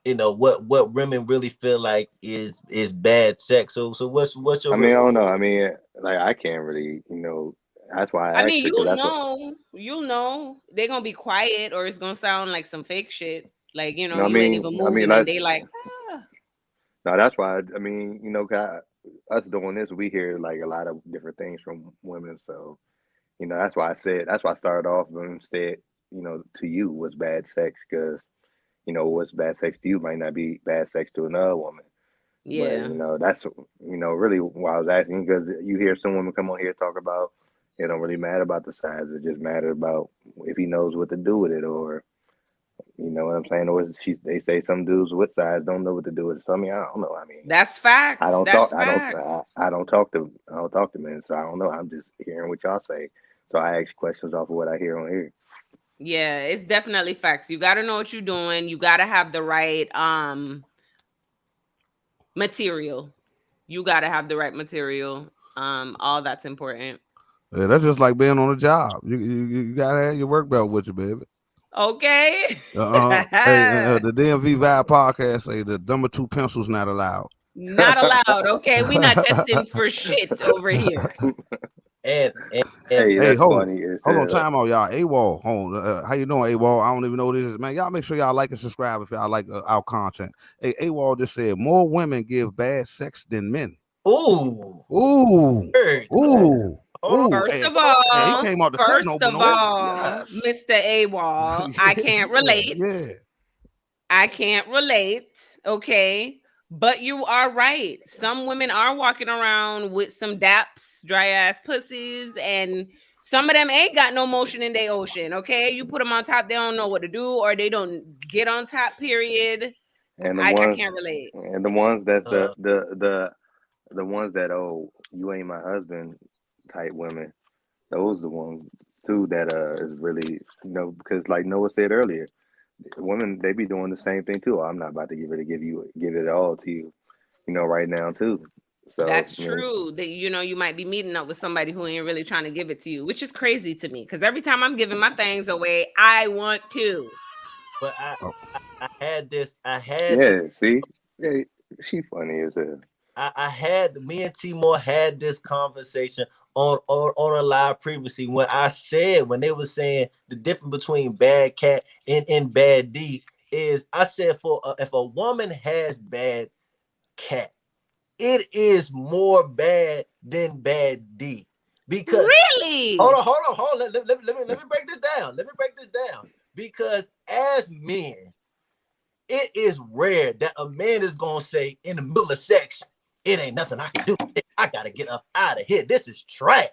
what women really feel like is bad sex. So what's your I mean, real? I don't know. I mean, like I can't really, that's why I I asked mean, her because that's what. you'll know they're gonna be quiet or it's gonna sound like some fake shit. Like, No, you ain't even moving and like they like, ah. no, that's why. I mean, 'cause us doing this, we hear like a lot of different things from women. So, that's why I said that's why I started off and said, to you was bad sex because what's bad sex to you might not be bad sex to another woman. But Yeah. that's really why I was asking because you hear some women come on here talk about it don't really matter about the size. It just matter about if he knows what to do with it or you know what I'm saying. Or they say some dudes with size don't know what to do with it. So I mean I don't know. I mean That's facts. That's facts. I don't talk to men. So I don't know. I'm just hearing what y'all say. So I ask questions off of what I hear on here. Yeah, it's definitely facts. You gotta know what you're doing. You gotta have the right material. You gotta have the right material. All that's important. yeah, that's just like being on a job. You gotta have your work belt with you, baby. Okay. Hey, the DMV Vibe podcast say the number 2 pencils not allowed. Not allowed. Okay. We not testing for shit over here. And Hey, Hey, that's hold on. funny as Hold on, hell. time out, y'all. AWOL, hold on. How you doing, AWOL? I don't even know what this is, man. Y'all make sure y'all like and subscribe if y'all like our content. Hey, AWOL just said more women give bad sex than men. ooh, Ooh, word. ooh, Hold on, ooh. First Hey, of hey, he all, came out the cutting first open of though. all, Yes. Mr. AWOL, I can't yeah, relate. yeah. I can't relate. Okay. But you are right. Some women are walking around with some daps, dry ass pussies, and some of them ain't got no motion in their ocean. Okay. You put them on top, they don't know what to do, or they don't get on top, period. And the I ones can't relate. and the ones that uh, the ones that oh you ain't my husband type women, those the ones too that is really because like Noah said earlier, women they be doing the same thing too. I'm not about to give it all to you, right now too. So That's I mean, true. That you might be meeting up with somebody who ain't really trying to give it to you, which is crazy to me. Because every time I'm giving my things away, I want to. but Oh, I had this. I had yeah, see, yeah, she funny as hell. I had me and Timor had this conversation on a live previously when they were saying the difference between bad cat and bad D is I said for if a woman has bad cat, it is more bad than bad D because Really? hold on let me break this down. Let me break this down because as men it is rare that a man is gonna say in the middle of sex, it ain't nothing I can do. I gotta get up out of here. This is trash.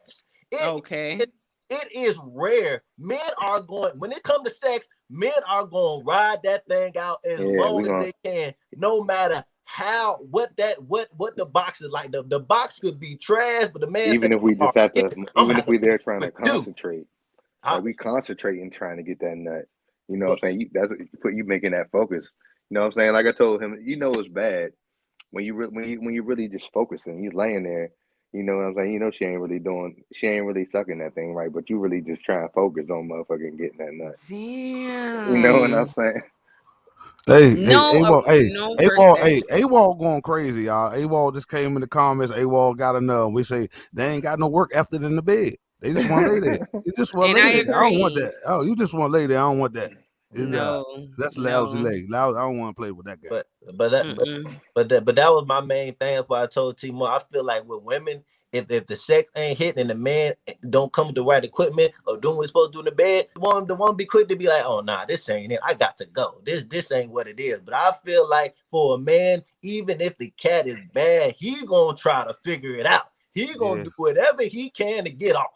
It, Okay. it, it is rare. Men are going when it comes to sex, men are gonna ride that thing out as Yeah, we long as gonna they can, no matter how what the box is like. The box could be trash, but the man said, even if we "Oh, just have yeah, to, I'm gonna even if have to we figure there trying out to what to do." concentrate. I, Like we concentrating trying to get that nut. You know what but I'm saying? That's what you making that focus. You know what I'm saying? Like I told him, it's bad when when you really just focusing. You laying there. You know what I'm saying? She ain't really sucking that thing right, but you really just trying to focus on motherfucking getting that nut. You know what I'm Damn. saying? hey, No, AWOL, hey, no AWOL, respect. hey, AWOL going crazy, y'all. AWOL just came in the comments. AWOL got enough. We say they ain't got no work after in the bed. They just want to lay there. You just want And to lay I there. I don't want agree. that. Oh, you just want to lay there. I don't want that. It's, No, that's lousy no. leg. Loud. I don't want to play with that guy. but but that but Mm-mm. but that was my main thing. That's why I told T Mo. I feel like with women, if the sex ain't hitting and the man don't come with the right equipment or doing what he's supposed to do in the bed, the one be quick to be like, oh nah, this ain't it. I got to go. This ain't what it is. But I feel like for a man, even if the cat is bad, he gonna try to figure it out. He gonna Yeah. do whatever he can to get off.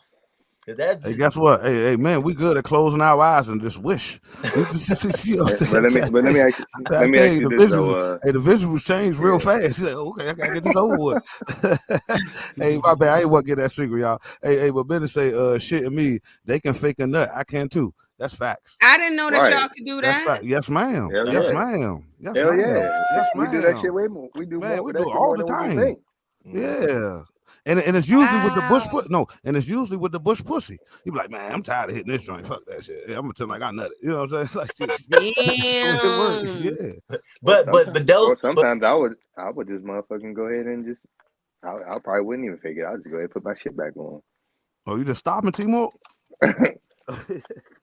That's Hey, guess what? Hey, man, we good at closing our eyes and just wish. We just, you know, But let me ask you, I let me tell ask you, you the this visuals, though. hey, the visuals change real Yeah. fast. You're like, okay, I gotta get this over with. Hey, my bad, I ain't want to get that secret, y'all. Hey, but Benny say, shit and me, they can fake a nut. I can too. That's facts. I didn't know that Right. y'all could do That's that. fact. Yes, ma'am. Hell Yes, yeah. ma'am. Yes, Hell ma'am. yeah. Yes, We do that shit ma'am. way more. We do Man, more we that do it shit all more the than what we time. think. Yeah. And it's usually with the bush Wow. no, and it's usually with the bush pussy. You be like, man, I'm tired of hitting this joint. Fuck that shit. Yeah, I'm gonna tell like I nutted. You know what I'm saying? It's like that's the way it works. Damn. Yeah. but those Or sometimes I would just motherfucking go ahead and just I probably wouldn't even fake it. I'll just go ahead and put my shit back on. Oh, you just stopping, Timo?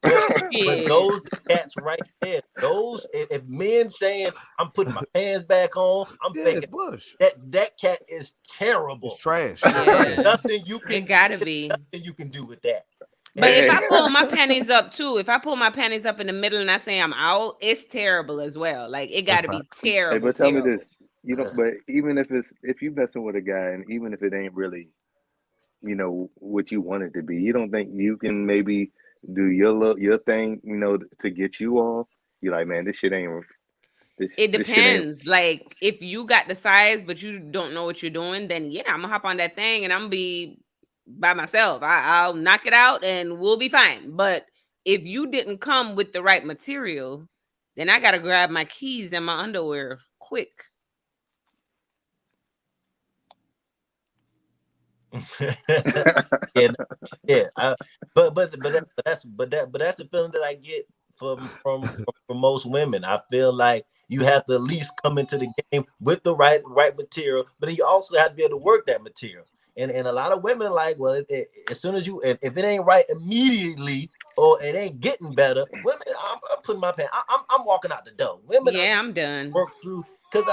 but Shit. those cats right there, those if men saying I'm putting my pants back on, I'm Yeah, it's faking bush. that cat is It's terrible. trash. It's trash. Yeah. Nothing you It can gotta be. nothing you can do with that. But And if Hey, I pull my panties up too, if I pull my panties up in the middle and I say I'm out, it's terrible as well. Like it That's gotta be facts. hey, terrible, but tell me this. terrible. You know, but even if you messing with a guy and even if it ain't really, what you want it to be, you don't think you can maybe do your thing, to get you off? You're like, man, It this shit ain't. depends. Like if you got the size but you don't know what you're doing, then yeah, I'm gonna hop on that thing and I'm gonna be by myself. I'll knock it out and we'll be fine. But if you didn't come with the right material, then I gotta grab my keys and my underwear quick. yeah, yeah. That's the feeling that I get from most women. I feel like you have to at least come into the game with the right material, but then you also have to be able to work that material. And a lot of women like, well, as soon as if it ain't right immediately or it ain't getting better, women, I'm putting my pants. I'm walking out the door. Women are Yeah, just I'm done. work through because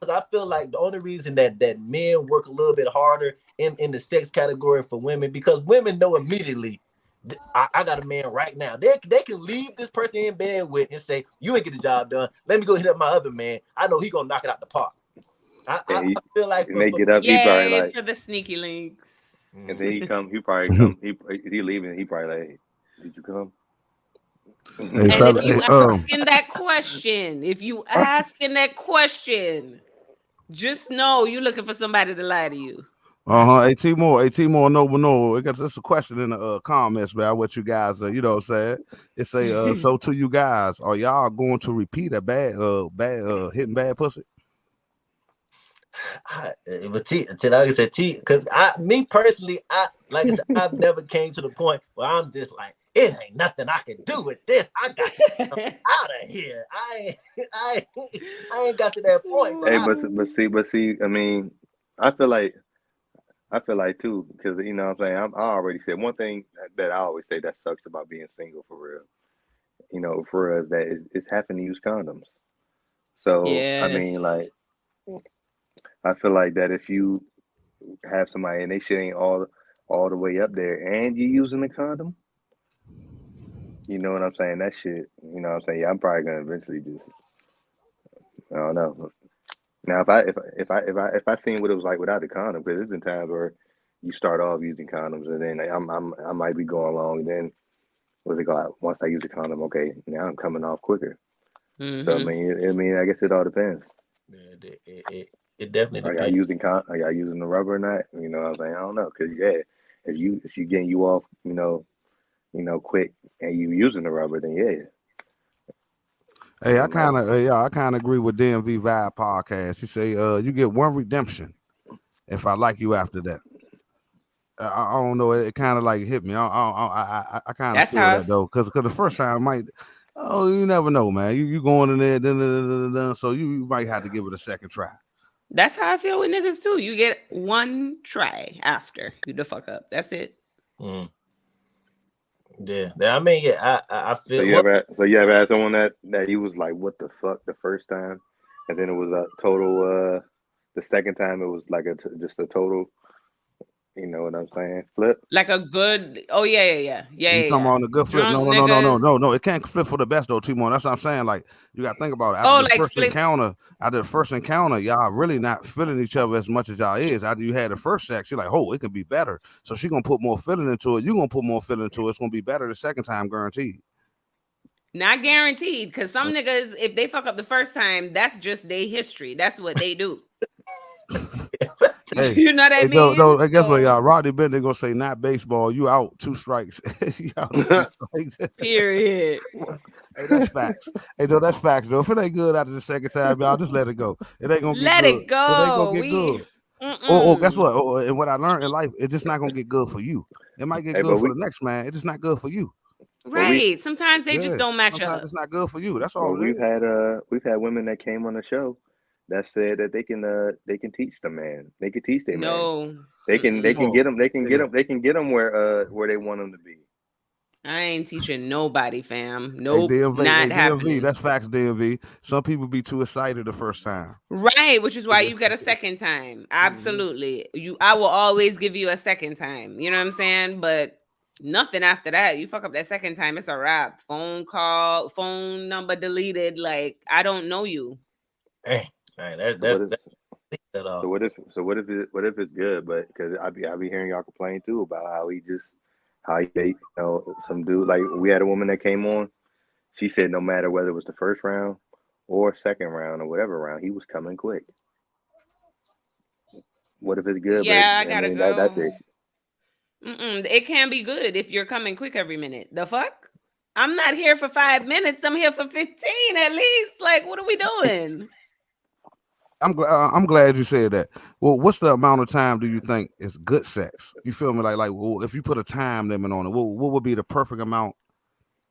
I feel like the only reason that men work a little bit harder in the sex category for women because women know immediately I got a man right now. They can leave this person in bed with and say, you ain't get the job done. Let me go hit up my other man. I know he gonna knock it out the park. I and, feel like and they get up, he probably Yay like, for the sneaky links. and then he probably come, he leaving, he probably like, hey, did you come? Hey And if fella, you hey, asking that question, just know you looking for somebody to lie to you. Hey T-More, no. It's a question in the comments about what you guys, you know what I'm saying? It say, so to you guys, are y'all going to repeat a hitting bad pussy? Like I said, because me personally, like I said, I've never came to the point where I'm just like, it ain't nothing I can do with this. I got out of here. I ain't got to that point. So Hey, but see, I mean, I feel like I feel like too, because what I'm saying, I already said one thing that I always say that sucks about being single for real. For us, that it's having to use condoms. So I Yes. mean, like, I feel like that if you have somebody and they shit ain't all the way up there, and you using the condom, you know what I'm saying? That shit, you know what I'm saying? Yeah, I'm probably gonna eventually just, I don't know. Now, if I seen what it was like without the condom, because there's been times where you start off using condoms and then I might be going along, and then what's it called? Once I use the condom, okay, now I'm coming off quicker. So Mm-hmm. I guess it all depends. it definitely Are y'all depends. using the rubber or not? You know what I'm saying? I don't know, cause yeah, if you getting you off, quick, and you using the rubber, then yeah, Hey, I don't know. I kind of agree with DMV Vibe podcast. He say, you get one redemption if I like you after that. I don't know. It kind of like hit me. I kind of That's feel how that though, because the first time might. Oh, you never know, man. You going in there, so you might have to give it a second try. that's how I feel with niggas too. You get one try after you the fuck up. That's it. Mm, yeah. I mean, yeah, I So feel you well. ever had someone that you was like, what the fuck, the first time, and then it was a total. The second time it was like just a total. You know what I'm saying? Flip. Like a good, oh You talking yeah. about a good flip? Drunk No. niggas. No, it can't flip for the best though, Timon. That's what I'm saying. Like you got to think about it. Oh, like flip. After the first encounter, y'all really not feeling each other as much as y'all is. After you had the first sex, you're like, oh, it can be better. So she gonna put more feeling into it. You gonna put more feeling into it. It's gonna be better the second time, guaranteed. Not guaranteed, because some niggas, if they fuck up the first time, that's just their history. That's what they do. Hey, You know what I mean? no, hey, guess what, y'all? Rodney Bennett gonna say, not baseball. You out 2 strikes. You out on 2 strikes. Period. Hey, that's facts. Hey, no, that's facts, though. If it ain't good after the second time, y'all just let it go. It ain't gonna get Let good. it It ain't gonna go. get good. Guess Mm-mm. what? And what I learned in life, it's just not gonna get good for you. It might get Hey, good for the next man. It's just not good for you. but we Right. Sometimes they just Yeah. don't match Sometimes up. it's not good for you. That's but all it is. we've had women that came on the show that said that they can teach the man. They can teach their man. No. They can Oh, get them. They can yeah. get them where they want them to be. I ain't teaching nobody, fam. Hey, Nope. Not DMV, happening. that's facts, DMV. Some people be too excited the first time. Right, which is why you get a second time. Absolutely. I will always give you a second time. You know what I'm saying? But nothing after that. You fuck up that second time, it's a wrap. Phone call, phone number deleted. Like, I don't know you. Hey, man, So what is that so what if what if it's good? But because I be hearing y'all complain too about how he date, some dude, like we had a woman that came on. She said no matter whether it was the first round or second round or whatever round, he was coming quick. What if it's good? But Yeah, I I gotta mean that's go. it. It can be good if you're coming quick every minute. The fuck? I'm not here for 5 minutes. I'm here for 15 at least. Like, what are we doing? I'm glad you said that. Well, what's the amount of time do you think is good sex? You feel me? Like, well, if you put a time limit on it, what would be the perfect amount?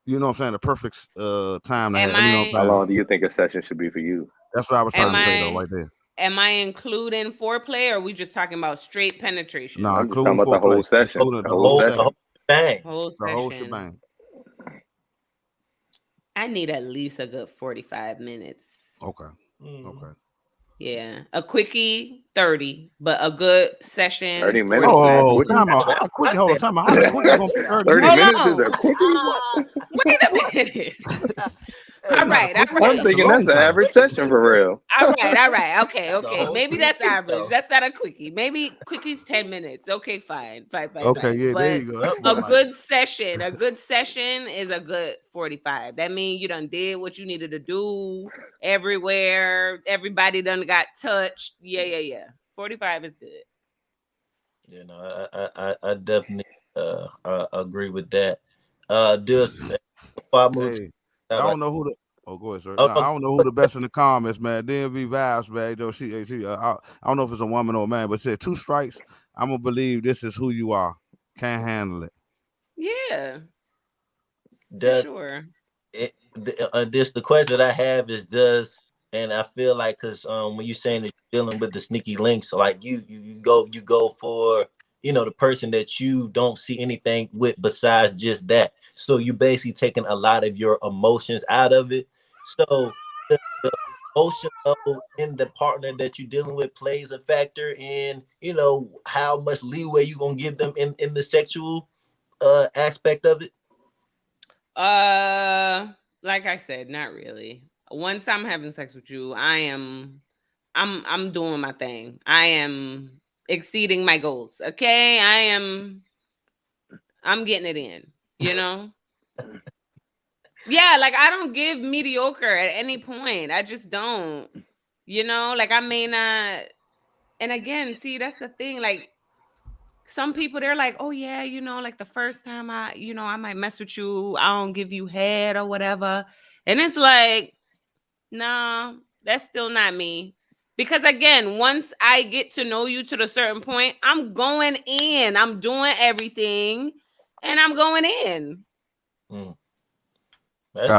You know what I'm saying? The perfect time to Am have. You know what How I'm I saying? long do you think a session should be for you? That's what I was am trying to say though, I right there. am I including foreplay, or are we just talking about straight penetration? Nah, I'm just talking including about the whole foreplay, session. including The the whole whole the session. whole session, thing. Whole the whole session. shebang. I need at least a good 45 minutes. Okay, Mm. okay. Yeah. A quickie 30, but a good session 30 minutes is a 45. Oh, quickie. time out. How I quick? Hold on, said, time out. How the quickie gonna be 30 30 Hold minutes? minutes is on. a quickie. Wait a minute. That's All hey, not a right, all quick I'm session. right. It's a thinking that's long the time. average session for real. All right. Okay, that's okay. a whole Maybe 2 that's weeks average. though. That's not a quickie. Maybe quickies 10 minutes. Okay, fine. Fine, fine, Okay, fine. yeah, there But you go. That's a more like it. good session is a good 45. That means you done did what you needed to do everywhere. Everybody done got touched. Yeah. 45 is good. You know, I definitely agree with that. Just before I move to Hey, I shout out, don't know who the. Oh, go ahead, sir. oh, No, I no, don't know who the best in the comments, man. DMV vibes, man. Though I don't know if it's a woman or a man, but said 2 strikes. I'm gonna believe this is who you are. Can't handle it. Yeah, for does sure. this the question that I have is does and I feel like because when you're saying that you're dealing with the sneaky links, like you go for the person that you don't see anything with besides just that. So you basically taking a lot of your emotions out of it. So the emotion level in the partner that you're dealing with plays a factor in how much leeway you gonna give them in the sexual aspect of it. Like I said, not really. Once I'm having sex with you, I'm doing my thing. I am exceeding my goals. Okay? I'm getting it in, you know? Yeah, like I don't give mediocre at any point. I just don't. Like I may not, and again, see, that's the thing. Like some people, they're like, oh yeah, like the first time I might mess with you, I don't give you head or whatever. And it's like, no, that's still not me. Because again, once I get to know you to the certain point, I'm going in. I'm doing everything and I'm going in. Mm, that's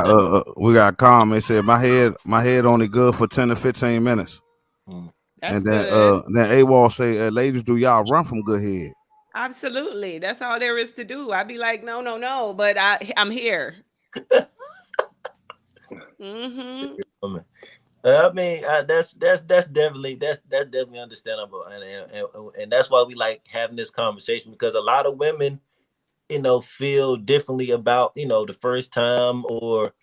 We got a comment. It said my head only good for 10 to 15 minutes. mm. That's And good. then AWOL say, ladies, do y'all run from good head? Absolutely. That's all there is to do. I'd be like, no, no, no, but I'm here. Mm-hmm. Woman. I mean, that's definitely understandable, and that's why we like having this conversation, because a lot of women, feel differently about the first time or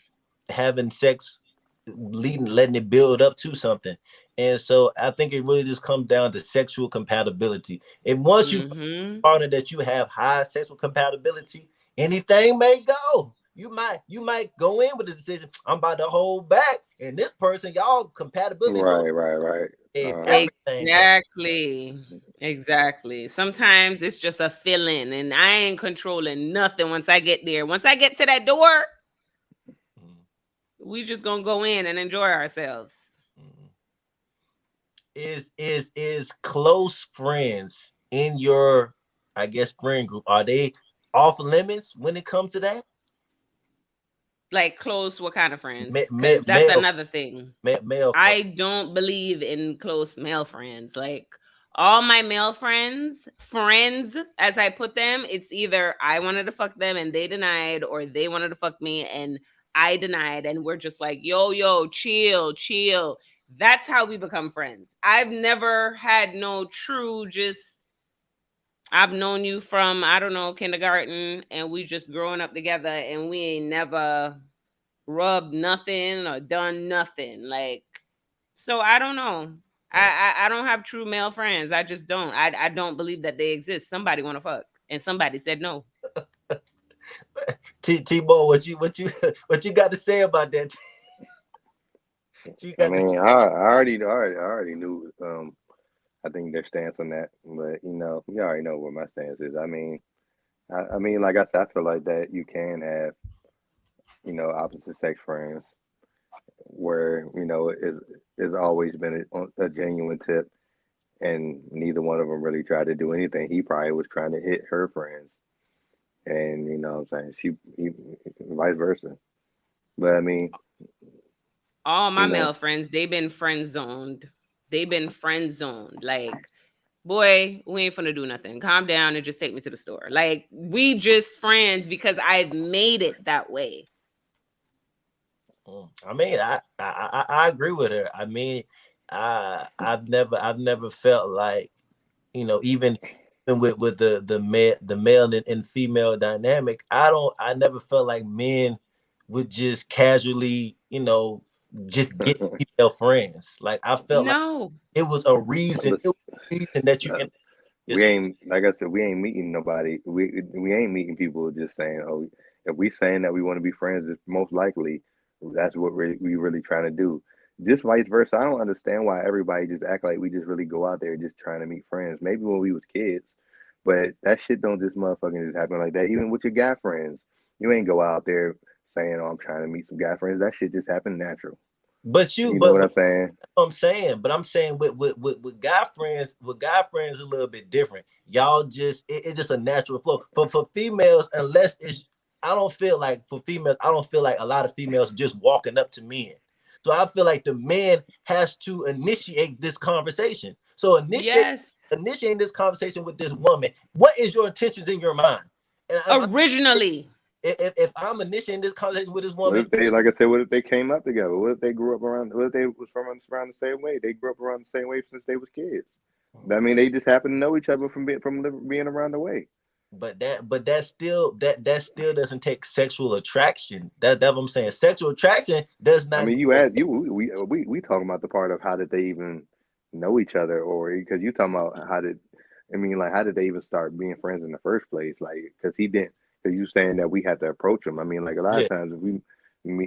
having sex, letting it build up to something. And so I think it really just comes down to sexual compatibility. And once you find Mm-hmm. a partner that you have high sexual compatibility, anything may go. You might go in with the decision, I'm about to hold back, and this person, y'all compatibility so Right. if Uh-huh. everything go. Exactly. Exactly. Sometimes it's just a feeling, and I ain't controlling nothing once I get there. Once I get to that door, Mhm, we just gonna go in and enjoy ourselves. mhm. Is close friends in your, I guess, friend group, are they off limits when it comes to that? Like close, what kind of friends? Because that's Male, another thing. male friend. I don't believe in close male friends. Like all my male friends, as I put them, it's either I wanted to fuck them and they denied, or they wanted to fuck me and I denied. And we're just like, yo, chill, chill. That's how we become friends. I've never had no true, just, I've known you from, I don't know, kindergarten, and we just growing up together, and we ain't never rubbed nothing or done nothing. Like, so I don't know. I don't have true male friends. I just don't. I don't believe that they exist. Somebody want to fuck, and somebody said no. T-Ball, what you got to say about that? You I got to mean, I already knew. I think their stance on that, but you already know what my stance is. I mean, like I said, I feel like that you can have opposite sex friends where it's always been a genuine tip, and neither one of them really tried to do anything. He probably was trying to hit her friends, and what I'm saying, vice versa. But I mean, All my you know, male friends, they've been friend zoned. They've been friend zoned. Like, boy, we ain't finna do nothing. Calm down and just take me to the store. Like, we just friends because I've made it that way. I mean, I agree with her. I mean, I've never felt like, even with the male and female dynamic, I never felt like men would just casually, just get female friends. Like I felt like No. it was a reason. but It was a reason that you uh, ended we this way. ain't like I said, we ain't meeting nobody. We ain't meeting people just saying, oh, if we saying that we want to be friends, it's most likely that's what we really trying to do. Just vice versa. I don't understand why everybody just act like we just really go out there just trying to meet friends. Maybe when we was kids, but that shit don't just motherfucking just happen like that. Even with your guy friends, you ain't go out there saying, "Oh, I'm trying to meet some guy friends." That shit just happened natural. But you, You know what but I'm saying? I'm saying, but I'm saying with guy friends a little bit different. Y'all just it's just a natural flow. But for females, unless it's I don't feel like for females, I don't feel like a lot of females just walking up to men. So I feel like the man has to initiate this conversation. So Yes. initiating this conversation with this woman, what is your intentions in your mind? And Originally. if I'm initiating this conversation with this What woman, if they, like I said, what if they came up together? What if they grew up around? What if they was from around the same way? They grew up around the same way since they was kids. I mean, they just happen to know each other from being around the way. but that still doesn't take sexual attraction. That's what I'm saying. Sexual attraction does I not mean, you add you we talking about the part of how did they even know each other, or because you talking about how did they even start being friends in the first place? Like, because he didn't, because you saying that we had to approach him. I mean, like a lot yeah. of times if we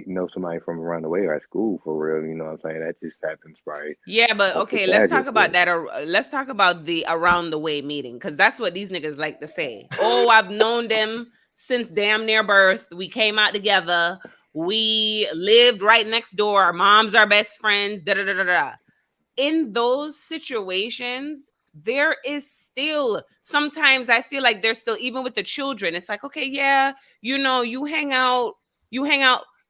know somebody from around the way or at school for real, you know what I'm saying? That just happens probably Yeah, but off the okay, let's casual talk about shit. that. Let's talk about the around the way meeting, because that's what these niggas like to say. Oh, I've known them since damn near birth. We came out together. We lived right next door. Our moms are best friends. Da da da da da. In those situations, there is still sometimes I feel like there's still, even with the children, it's like, okay, yeah, you hang out,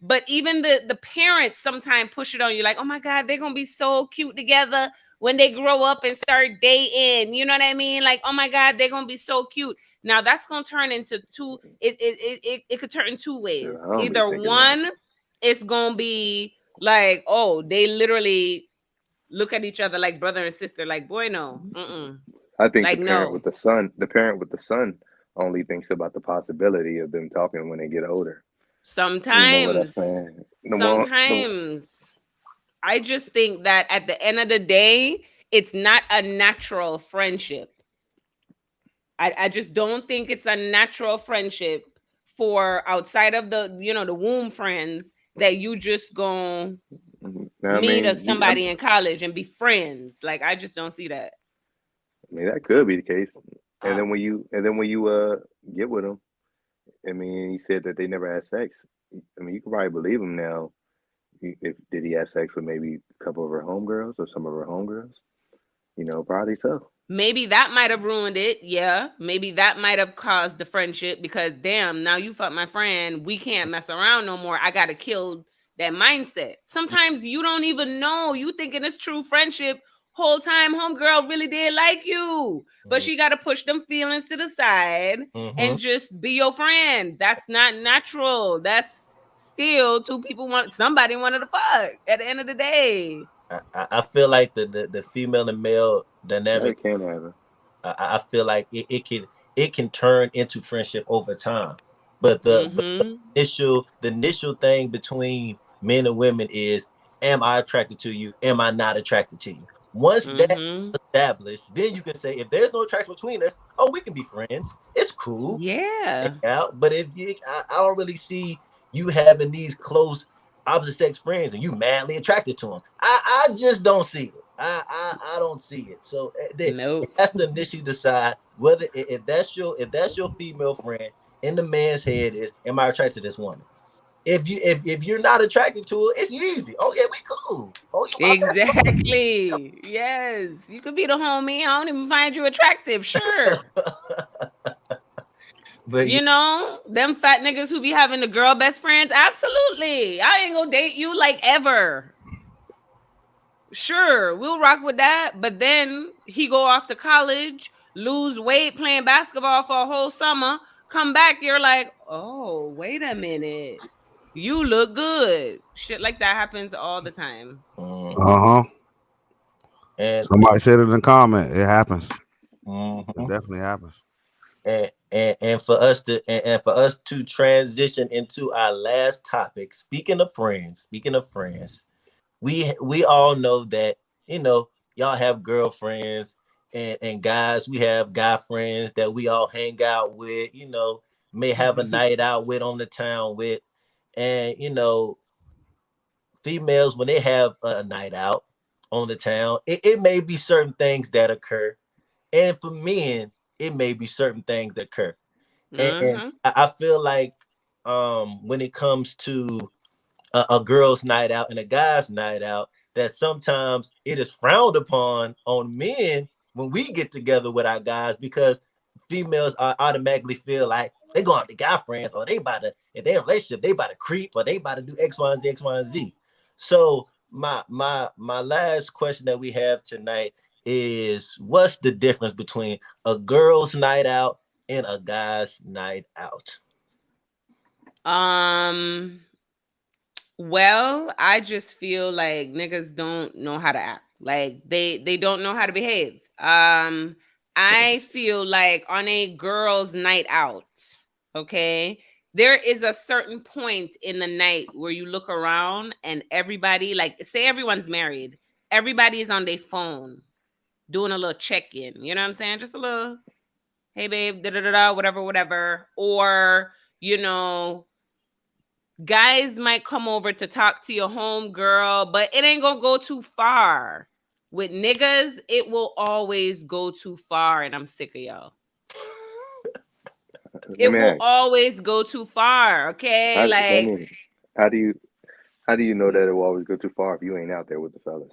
but even the parents sometimes push it on you, like, oh my God, they're gonna be so cute together when they grow up and start dating. You know what I mean? Like, oh my God, they're gonna be so cute. Now that's gonna turn into two, it could turn in two Shit, ways. I don't be Either thinking that. one, it's gonna be Like, oh, they literally look at each other like brother and sister. Like, boy, no, I think like no. the parent with the son only thinks about the possibility of them talking when they get older. You know what I'm Sometimes, saying? The sometimes, I just think that at the end of the day, it's not a natural friendship. I just don't think it's a natural friendship for outside of the womb friends that you just go I meet mean, somebody in college and be friends. Like, I just don't see that. I mean that could be the case. And I, then when you get with them, I mean, he said that they never had sex. I mean, you can probably believe him now. If did he have sex with maybe a couple of her homegirls or some of her homegirls? You know, probably so. Maybe that might have ruined it. Yeah. Maybe that might have caused the friendship because damn, now you fuck my friend. We can't mess around no more. I gotta kill that mindset. Sometimes you don't even know. You thinking it's true friendship. Whole time homegirl really did like you. But she gotta push them feelings to the side mm-hmm. and just be your friend. That's not natural. That's still two people want somebody wanted to fuck at the end of the day. I feel like the female and male dynamic. That can happen. I feel like it can turn into friendship over time, but Mm-hmm. the initial thing between men and women is, am I attracted to you? Am I not attracted to you? Once that Mm-hmm. established, then you can say, if there's no attraction between us, oh, we can be friends. It's cool, hang Yeah. out. But if I don't really see you having these close opposite sex friends and you madly attracted to them. I just don't see it. I don't see it. So it Nope. has to initially decide whether if that's your female friend, in the man's head is, am I attracted to this woman? If you're not attracted to her, it's easy. Oh yeah, we cool. Oh, you my best Exactly. Yes. You could be the homie. I don't even find you attractive. Sure. friend. But yeah, Them fat niggas who be having the girl best friends. Absolutely. I ain't gonna date you like ever. Sure, we'll rock with that. But then he go off to college, lose weight playing basketball for a whole summer, come back, you're like, oh, wait a minute. You look good. Shit like that happens all the time. mhm. Uh huh. and Somebody said it in the comment. It happens. It mhm. definitely happens. And for us to and for us to transition into our last topic, speaking of friends, we all know that, y'all have girlfriends, and guys, we have guy friends that we all hang out with, may have a night out with, on the town with. And females, when they have a night out on the town, it may be certain things that occur, and for men it may be certain things that occur. And Uh-huh. I feel like, when it comes to a girl's night out and a guy's night out, that sometimes it is frowned upon on men when we get together with our guys, because females are automatically feel like they go out to guy friends, or they about to, if they're in a relationship, they about to creep, or they about to do X, Y, and Z, X, Y, and Z. So my last question that we have tonight is, what's the difference between a girl's night out and a guy's night out? um Well, I just feel like niggas don't know how to act. Like they don't know how to behave. I feel like on a girl's night out, okay, there is a certain point in the night where you look around and everybody, like say everyone's married, everybody is on their phone doing a little check-in. You know what I'm saying? Just a little, hey babe, da da da da, whatever, whatever. Or, you know, guys might come over to talk to your home girl, but it ain't gonna go too far. With niggas, it will always go too far, and I'm sick of y'all. Let It me will ask. always go too far, okay? I Like, mean, how do you know that it will always go too far if you ain't out there with the fellas?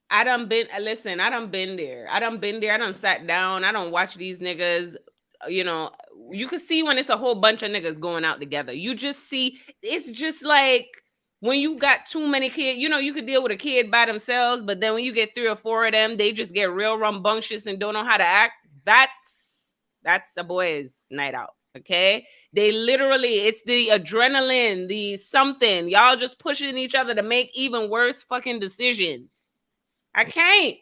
I done been, listen, I done been there. I done been there. I done sat down. I don't watch these niggas. You know, you can see when it's a whole bunch of niggas going out together. You just see, it's just like when you got too many kids, you could deal with a kid by themselves, but then when you get three or four of them, they just get real rambunctious and don't know how to act. That's a boy's night out. Okay, they literally, it's the adrenaline, the something. Y'all just pushing each other to make even worse fucking decisions. I can't.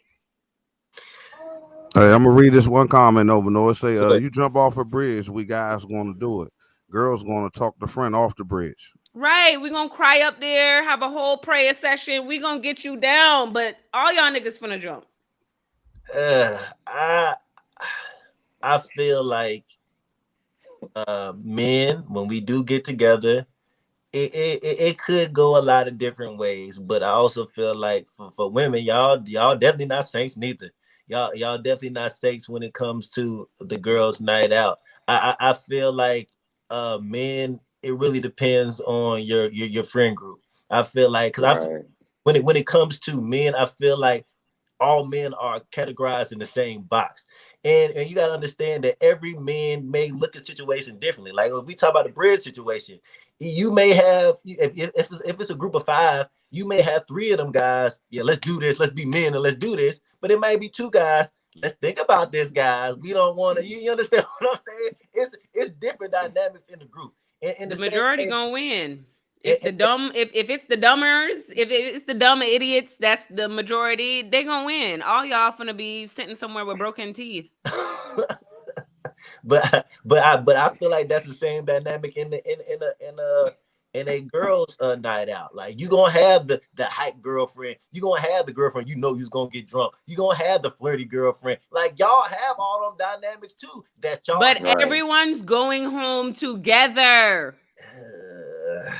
Hey, I'm gonna read this one comment over. No, it say, But you jump off a bridge, we guys gonna do it. Girls gonna talk the friend off the bridge. Right, we gonna cry up there, have a whole prayer session. We gonna get you down, but all y'all niggas finna jump. I I feel like men, when we do get together, it could go a lot of different ways. But I also feel like for women, y'all definitely not saints neither. Y'all definitely not saints when it comes to the girls' night out. I feel like men, it really depends on your friend group. I feel like because I Right. when it comes to men, I feel like all men are categorized in the same box. And you got to understand that every man may look at situation differently. Like if we talk about the bridge situation, you may have, if it's a group of five, you may have three of them guys. Yeah, let's do this. Let's be men and let's do this. But it might be two guys. Let's think about this, guys. We don't want to. You understand what I'm saying? It's different dynamics in the group. And The the same majority thing. gonna win. And, If the dumb, if it's the dumbers, if it's the dumb idiots, that's the majority. They gonna win. All y'all finna be sitting somewhere with broken teeth. but I feel like that's the same dynamic in a girls' night out. Like you gonna have the hype girlfriend, you gonna have the girlfriend you know you's gonna get drunk, you gonna have the flirty girlfriend. Like y'all have all them dynamics too. That y'all. But Right. everyone's going home together. Uh,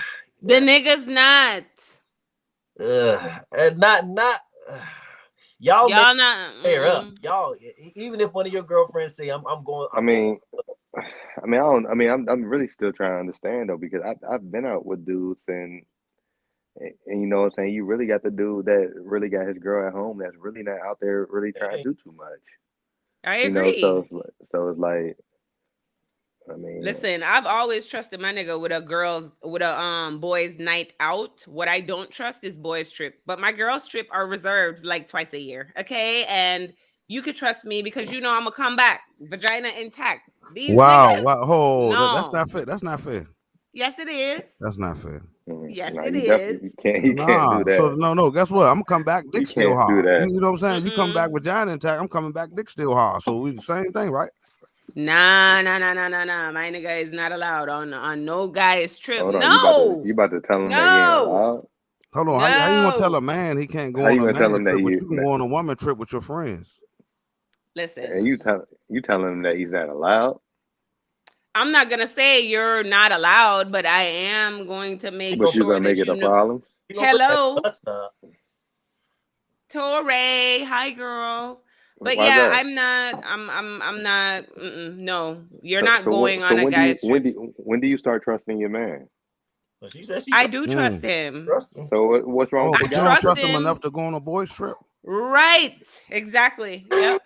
The niggas not. and not. Y'all make Y'all not. pair up. Y'all, even if one of your girlfriends say, I'm going, I mean, I mean, I don't. I mean, I'm really still trying to understand though because I've been out with dudes and you know what I'm saying. You really got the dude that really got his girl at home that's really not out there really trying to do too much. I You know, agree. so it's like, I mean, Listen, I've always trusted my nigga with a boys night out. What I don't trust is boys trip. But my girls trip are reserved like twice a year. Okay? And you could trust me because you know I'm gonna come back. Vagina intact. These Wow, niggas, wow, that's no. not fair. That's not fair. Yes, it is. That's not fair. Yes, no, it you is. definitely you can't do Nah, so that. no. Guess what? I'm gonna come back, dick You still can't do hard. that. You know what I'm saying? You come back Mm-mm. with giant intact. I'm coming back, dick still hard. So we the same thing, right? Nah, nah, nah, nah, nah, nah. My nigga is not allowed on no guy's trip. Hold on, you about to No, you about to tell him that he ain't no, allowed? Hold on. How you gonna tell no. a man he can't go How on you a gonna tell man him that trip, but you can go on a woman trip with your friends? Listen, and you telling him that he's not allowed? I'm not gonna say you're not allowed, but I am going to He make But gonna you're put gonna sure make that it you a know. problem? he gonna put that Hello, bus up. Torre. Hi, girl. But Why yeah, that? I'm not. I'm not. No, you're So not so what? going So on a guy's trip. when do you start trusting your man? But she said she I do trust Mm. him. trust him. So what's wrong Oh, with I the but you don't guy trust trust trusting him him? him. enough to go on a boys trip? Right. Exactly. Yep.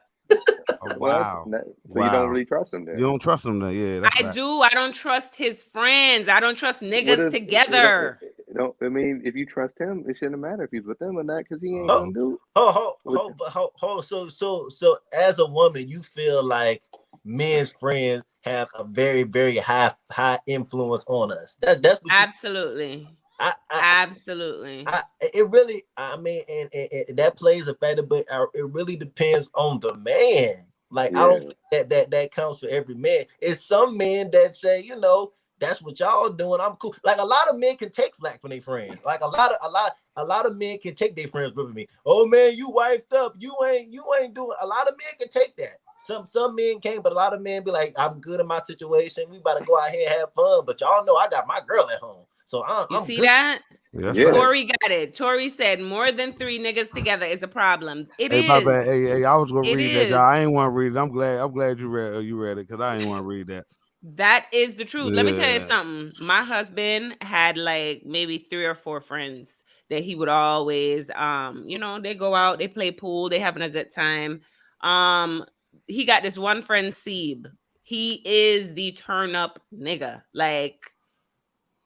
Oh, What? wow, So you don't wow. really trust him You then? don't trust him then? Yeah, that's I right. do. I don't trust his friends. I don't trust What niggas if it don't? together. It don't. I mean, if you trust him, it shouldn't matter if he's with them or not, because he ain't Oh, gonna do with. so as a woman, you feel like men's friends have a very, very high influence on us. That's what you. Absolutely. I, I, Absolutely. it really, I mean, and that plays a factor, but it really depends on the man. Like I don't Yeah. think that counts for every man. It's some men that say, that's what y'all doing. I'm cool. Like a lot of men can take flack from their friends. Like a lot of men can take their friends with me. Oh man, you wifed up. You ain't doing. A lot of men can take that. Some men can't, but a lot of men be like, I'm good in my situation. We about to go out here and have fun. But y'all know I got my girl at home, so You I'm see good. that? Yeah, that's Yeah. right. Tori got it. Tori said more than three niggas together is a problem. It Hey, my is. bad. Hey, I was gonna It read that, y'all. is. I ain't want to read it. I'm glad you read it because I ain't want to read that. That is the truth. Let me tell you Yeah. something. My husband had like maybe 3 or 4 friends that he would always they go out, they play pool, they having a good time. Um he got this one friend, Seb. He is the turn up nigga. Like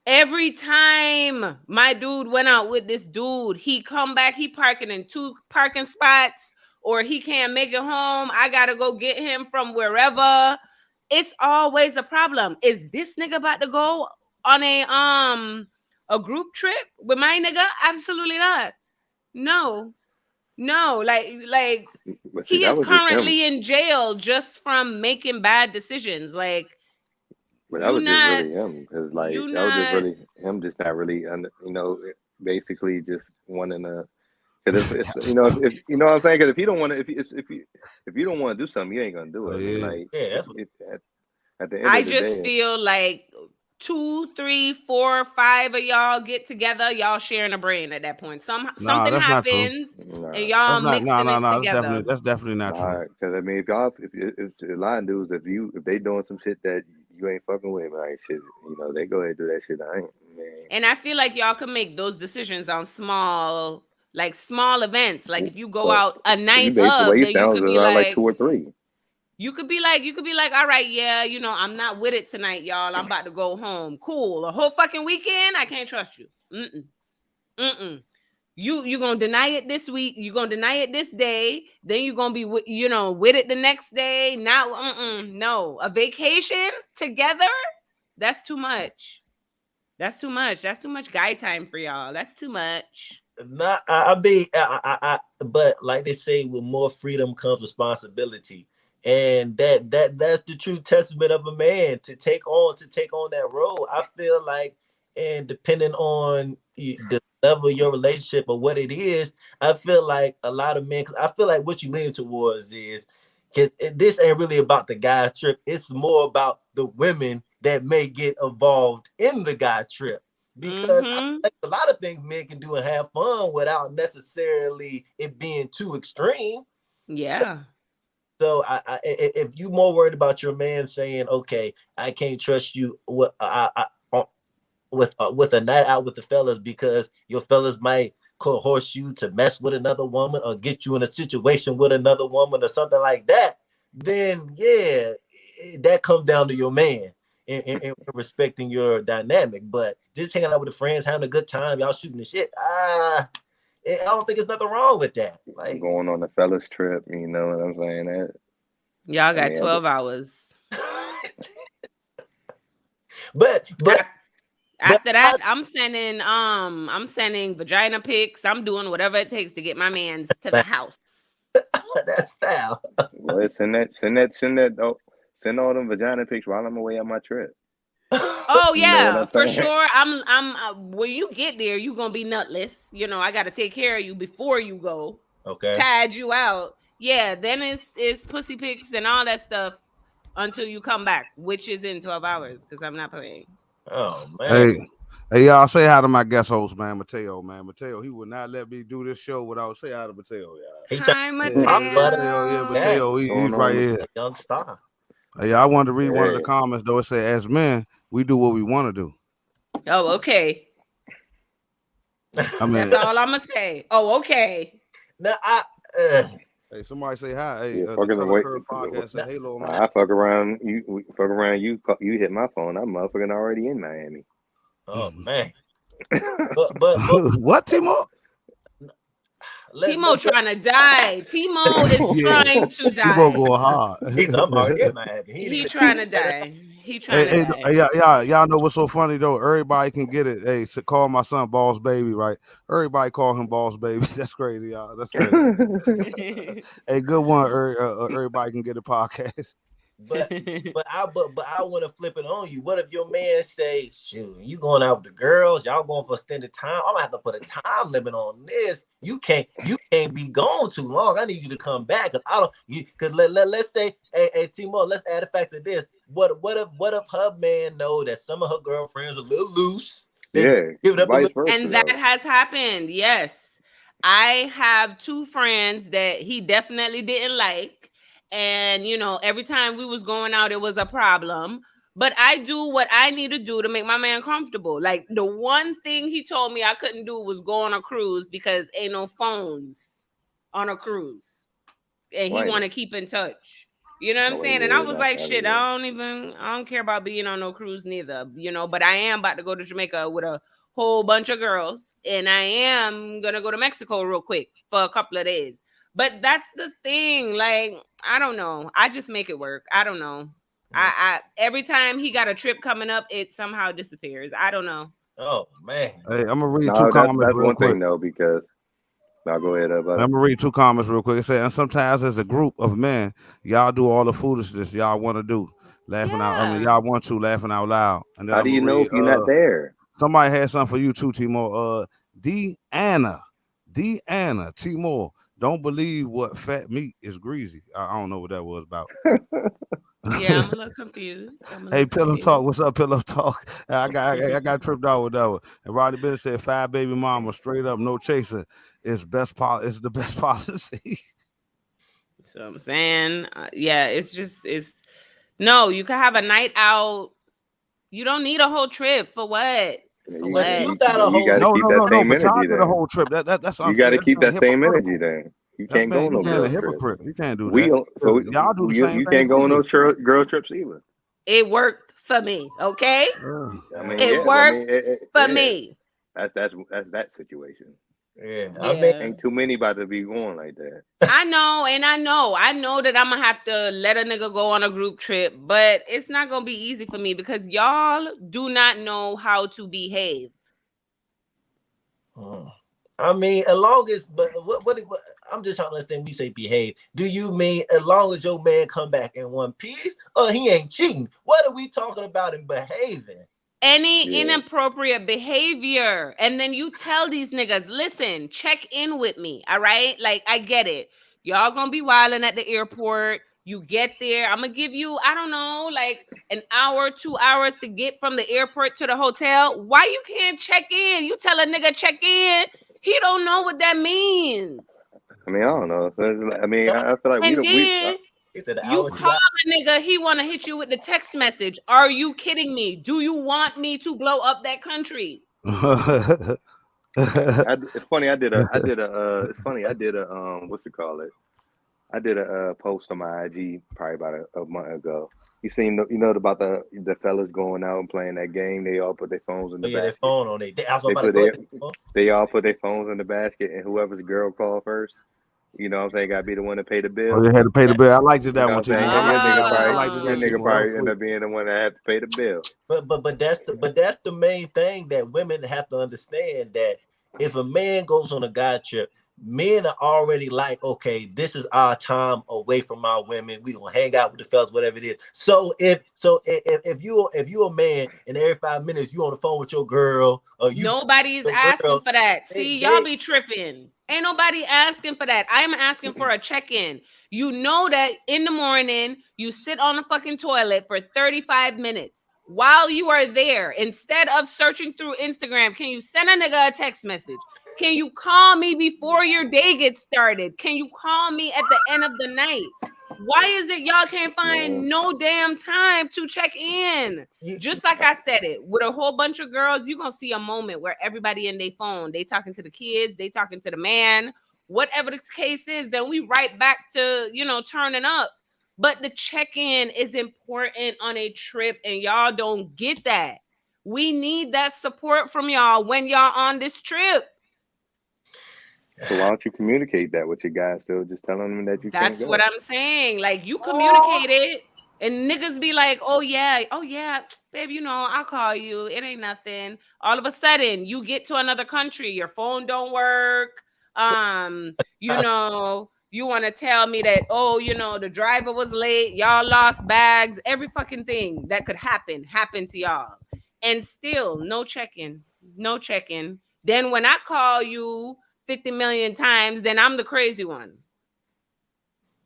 every time my dude went out with this dude, he come back, he parking in 2 parking spots, or he can't make it home. I gotta go get him from wherever. it's always a problem. Is this nigga about to go on a group trip with my nigga? Absolutely not. No. No, like But see, he that is was just him. currently in jail just from making bad decisions. Like But that you was just not really him, because you like that was just not really him, just not really, basically just wanting to. Because it's if you know what I'm saying. Because if you don't want to, if you don't want to do something, you ain't gonna do Oh, it. I mean, yeah. like Yeah, that's what. at the end I of the just day, feel like 2, 3, 4, 5 of y'all get together, y'all sharing a brain at that point. Nah, Something that's not true. happens and nah, y'all That's not. No, mixing no, it no. together. That's definitely not true. nah. Because I mean, if y'all, if a lot of dudes, if they doing some shit that you ain't fucking with, like shit, they go ahead and do that shit. I ain't, man. And I feel like y'all can make those decisions on small events. Like if you go But out a you night based the way of, he then you sounds could be around like like, 2 or 3. all right, yeah, I'm not with it tonight, y'all. I'm about to go home. Cool. A whole fucking weekend, I can't trust you. Mm-mm. You gonna deny it this week. You gonna deny it this day. Then you gonna be with it the next day. No, a vacation together. That's too much. That's too much. That's too much guy time for y'all. That's too much. Not, but like they say, with more freedom comes responsibility, and that's the true testament of a man to take on that role. I feel like, and depending on the level of your relationship or what it is, I feel like a lot of men. 'Cause I feel like what you lean towards is, because this ain't really about the guy trip. It's more about the women that may get involved in the guy trip, because Mm-hmm. like a lot of things men can do and have fun without necessarily it being too extreme. Yeah. So if you more worried about your man saying, "Okay, I can't trust you with a night out with the fellas because your fellas might coerce you to mess with another woman or get you in a situation with another woman or something like that," then yeah, that comes down to your man and respecting your dynamic. But just hanging out with the friends, having a good time, y'all shooting the shit. I don't think there's nothing wrong with that. Like, Going on a fellas trip, you know what I'm saying? That Y'all I got mean, 12 hours. but but Af- but After that, I'm sending vagina pics. I'm doing whatever it takes to get my man's to the house. that's foul. well, send all them vagina pics while I'm away on my trip. Oh You know what yeah, I'm for saying? sure. I'm when you get there, you gonna be nutless. I got to take care of you before you go. Okay. Tag you out. Yeah, then it's pussy pics and all that stuff until you come back, which is in 12 hours because I'm not playing. Oh man. Hey, hey, y'all say hi to my guest host, man, Mateo. Man, Mateo, he would not let me do this show without say hi to Mateo, y'all. He trying Hi, to Yeah, pop yeah, butter. Mateo, yeah, That Mateo, Going he's right on? here. a young star. Hey, I wanted to read one of the Hey, comments though. It said, "As men, we do what we want to do." Oh, okay. I That's mean, all I'm gonna say. Oh, okay. Now uh, hey, somebody say hi. Hey, yeah, the fucking Color away. Curve podcast now, say, "Hey, little man." I fuck around. Fuck around. You hit my phone. I'm motherfucking already in Miami. oh man. But What, Timo? Timo let trying to die. Timo is Yeah, trying to Timo die. going hard. he's I'm already in Miami. He ain't He even trying to let us die. He trying Hey, to hey, die. hey, y'all know what's so funny though? Everybody can get it. Hey, so call my son Boss Baby, right? Everybody call him Boss Baby. That's crazy, y'all. That's crazy. Hey, good one. Everybody can get a podcast. but but I want to flip it on you. What if your man say, "Shoot, you going out with the girls? Y'all going for extended time? I'm gonna have to put a time limit on this. You can't be gone too long. I need you to come back because I don't. Because let's say, hey Timo, let's add a fact to this. What if her man know that some of her girlfriends are a little loose? They Yeah, give it up a vice little. versa And that though. has happened. Yes. I have 2 friends that he definitely didn't like. And, every time we was going out, it was a problem. But I do what I need to do to make my man comfortable. Like the one thing he told me I couldn't do was go on a cruise because ain't no phones on a cruise. And he Right. want to keep in touch. You know what I'm No way. saying? And I Yeah, was that's like, out of shit, here. I don't care about being on no cruise neither, but I am about to go to Jamaica with a whole bunch of girls and I am going to go to Mexico real quick for a couple of days. But that's the thing. Like, I don't know. I just make it work. I don't know. I every time he got a trip coming up, it somehow disappears. I don't know. Oh man. Hey, I'm gonna read two No, comments that's real one quick. thing though, because now go ahead, I'm brother. gonna read two comments real quick. It said, and sometimes as a group of men, y'all do all the foolishness y'all want to do, laughing out. I mean, Yeah. y'all want to laughing out loud. And then How I'm do gonna you know read. if you're not there? Somebody had something for you too, Timo. Deanna, Timo. Don't believe what fat meat is greasy. I don't know what that was about. Yeah, I'm a little confused. I'm a Hey, little Pillow Talk, confused. what's up, Pillow Talk? I got tripped out with that one. And Rodney Bennett said, "5 baby mama, straight up, no chaser. It's the best policy." So I'm saying, yeah, it's no. You can have a night out. You don't need a whole trip for what? For But what? you got a You whole got to No, keep no, that no, no. same But y'all energy did a then. whole trip. That's You got unfair. to That's keep being that same hypocritical. energy then. You That's can't go being on you no being a girl trip. hypocrite. You can't do We that. don't, so Y'all do the same you thing can't go we on do. no girl trips either. It worked for me. Okay, I uh, mean, it yeah, I worked mean, for yeah. me. That's that situation. yeah. I mean, Yeah. Ain't too many about to be going like that. I know, and I know that I'm gonna have to let a nigga go on a group trip, but it's not gonna be easy for me because y'all do not know how to behave. mm. I mean, as long as, but what I'm just trying to understand. We say behave. Do you mean as long as your man come back in one piece, or he ain't cheating? What are we talking about in behaving? Any Yeah. inappropriate behavior, and then you tell these niggas, listen, check in with me, all right? Like, I get it. Y'all gonna be wilding at the airport. You get there, I'm gonna give you, I don't know, like an hour, 2 hours to get from the airport to the hotel. Why you can't check in? You tell a nigga check in, he don't know what that means. I mean, I don't know. I mean, I feel like we And don't. We then It's an you hour call drive. a nigga, he want to hit you with the text message. Are you kidding me? Do you want me to blow up that country? It's funny. It's funny. I did a what's it call it? I did a post on my IG probably about a month ago. You know about the fellas going out and playing that game. They all put their phones in Oh the yeah, their basket. phone on it. I was They about to put go. their they all put their phones in the basket, and whoever's girl called first, you know what I'm saying, got to be the one to pay the Oh, bill. you had to pay the That, bill. I liked You that know one, what I'm Timo. saying? I liked that. I liked Your that, nigga Timo. That was probably end sweet. up being the one that had to pay the bill. but that's the main thing that women have to understand that if a man goes on a guy trip, men are already like, okay, this is our time away from our women. We gonna hang out with the fellas, whatever it is. So if you a man and every 5 minutes you on the phone with your girl or you Nobody's your asking girl, for that. they See, y'all they be tripping. Ain't nobody asking for that. I am asking for a check-in. You know that in the morning, you sit on the fucking toilet for 35 minutes. While you are there, instead of searching through Instagram, can you send a nigga a text message? Can you call me before your day gets started? Can you call me at the end of the night? Why is it y'all can't Man, find no damn time to check in? you, Just like I said it, with a whole bunch of girls, you're gonna see a moment where everybody in their phone, they talking to the kids, they talking to the man, whatever the case is, then we right back to, turning up. But the check-in is important on a trip, and y'all don't get that. We need that support from y'all when y'all on this trip. so why don't you communicate that with your guys still? Just telling them that you can't That's what go. I'm saying. Like, you oh, communicate it, and niggas be like, oh yeah, babe, I'll call you. It ain't nothing. All of a sudden, you get to another country, your phone don't work. You want to tell me that, the driver was late, y'all lost bags, every fucking thing that could happen to y'all. And still, no check-in. No check-in. Then when I call you 50 million times, then I'm the crazy one.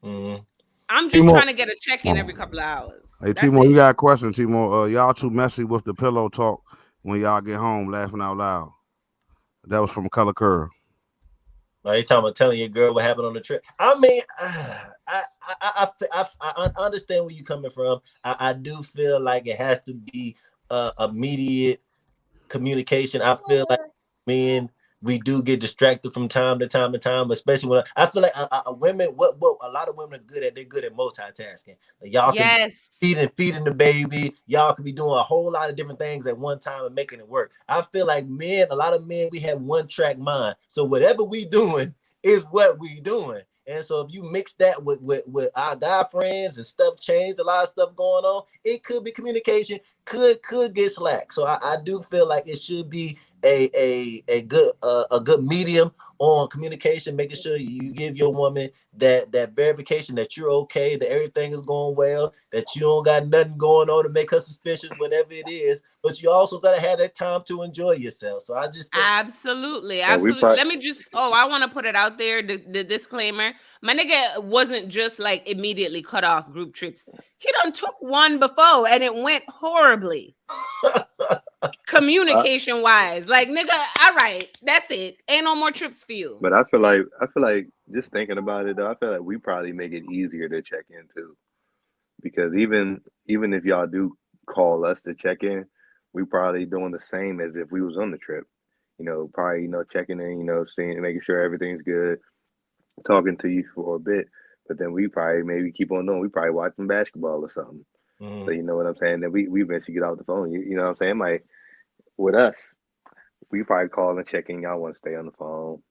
mm, I'm just Timo. trying to get a check-in every couple of hours. Hey, That's Timo, you it. got a question, Timo. Y'all too messy with the pillow talk when y'all get home laughing out loud. That was from Color Curve. are you talking about telling your girl what happened on the trip? I mean, I understand where you're coming from. I do feel like it has to be immediate communication. I feel like men, we do get distracted from time to time to time, especially when I feel like women, what a lot of women are good at, they're good at multitasking. Like y'all can be Yes. feeding the baby, y'all could be doing a whole lot of different things at one time and making it work. I feel like men, a lot of men, we have one track mind. So whatever we doing is what we doing. And so if you mix that with our guy friends and stuff changed, a lot of stuff going on, it could be communication could get slack. So I do feel like it should be a good medium on communication, making sure you give your woman that verification that you're okay, that everything is going well, that you don't got nothing going on to make her suspicious, whatever it is. But you also gotta have that time to enjoy yourself. So I just think Absolutely. we Absolutely. Let me just, I want to put it out there, the disclaimer. My nigga wasn't just like immediately cut off group trips. He done took one before and it went horribly. Communication wise. Like, nigga, all right, that's it. Ain't no more trips for you. But I feel like just thinking about it though, I feel like we probably make it easier to check in too. Because even if y'all do call us to check in, we probably doing the same as if we was on the trip. You know, probably, checking in, seeing, making sure everything's good, talking to you for a bit. But then we probably maybe keep on doing. We probably watching basketball or something. So you know what I'm saying? Then we eventually get off the phone. You know what I'm saying? Like with us, we probably call and check in. Y'all want to stay on the phone.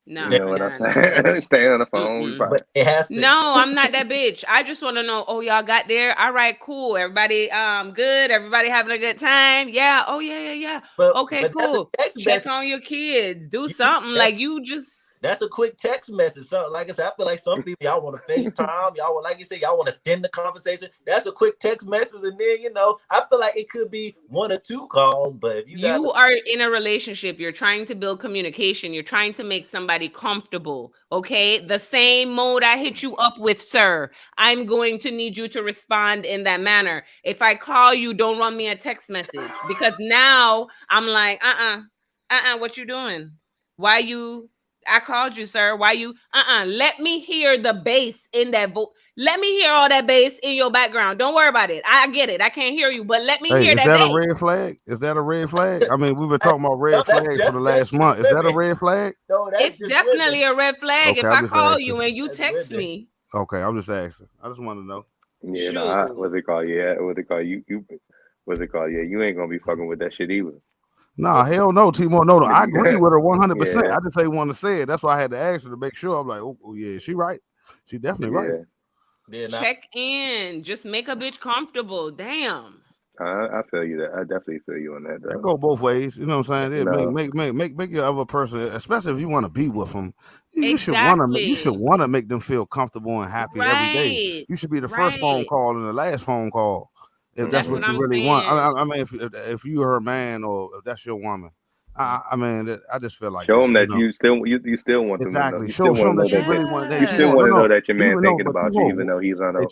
No, You know what I'm saying? Stay on the phone. We probably, but it has to. No, I'm not that bitch. I just want to know, oh, y'all got there? All right, cool. Everybody good? Everybody having a good time? Yeah. Oh, yeah. Okay, cool. Check on your kids. Do something. Like you just... That's a quick text message. So, like I said, I feel like some people, y'all want to FaceTime. Y'all want, like you said, y'all want to extend the conversation. That's a quick text message. And then, I feel like it could be 1 or 2 calls. But if you are in a relationship, you're trying to build communication. You're trying to make somebody comfortable. Okay. The same mode I hit you up with, sir, I'm going to need you to respond in that manner. If I call you, don't run me a text message, because now I'm like, what you doing? Why you... I called you, sir. Why you? Let me hear the bass in that voice. Let me hear all that bass in your background. Don't worry about it. I get it. I can't hear you, but let me hear that bass. Is that a red flag? Is that a red flag? I mean, we've been talking about red flags for the last month. Is that a red flag? No, that's it's definitely a red flag. Okay, if I call you and you text me. Okay, I'm just asking. I just want to know. Yeah, no, what's it called? Yeah, what's it called? What's it called? Yeah, you ain't gonna be fucking with that shit either. Nah, hell no, TIMO. No, I agree with her 100%. Yeah. I just ain't want to say it. That's why I had to ask her to make sure. I'm like, oh yeah, she right. She definitely right. Yeah, check in. Just make a bitch comfortable. Damn. I feel you that. I definitely feel you on that. Though. It go both ways. You know what I'm saying? No. Make your other person, especially if you want to be with them. You should want to make them feel comfortable and happy every day. You should be the first phone call and the last phone call. If that's what you really want. I mean, if you're her man or if that's your woman, I mean, I just feel like show them that you still want them to know. You still want to know that your man thinking about you, even though he's on the other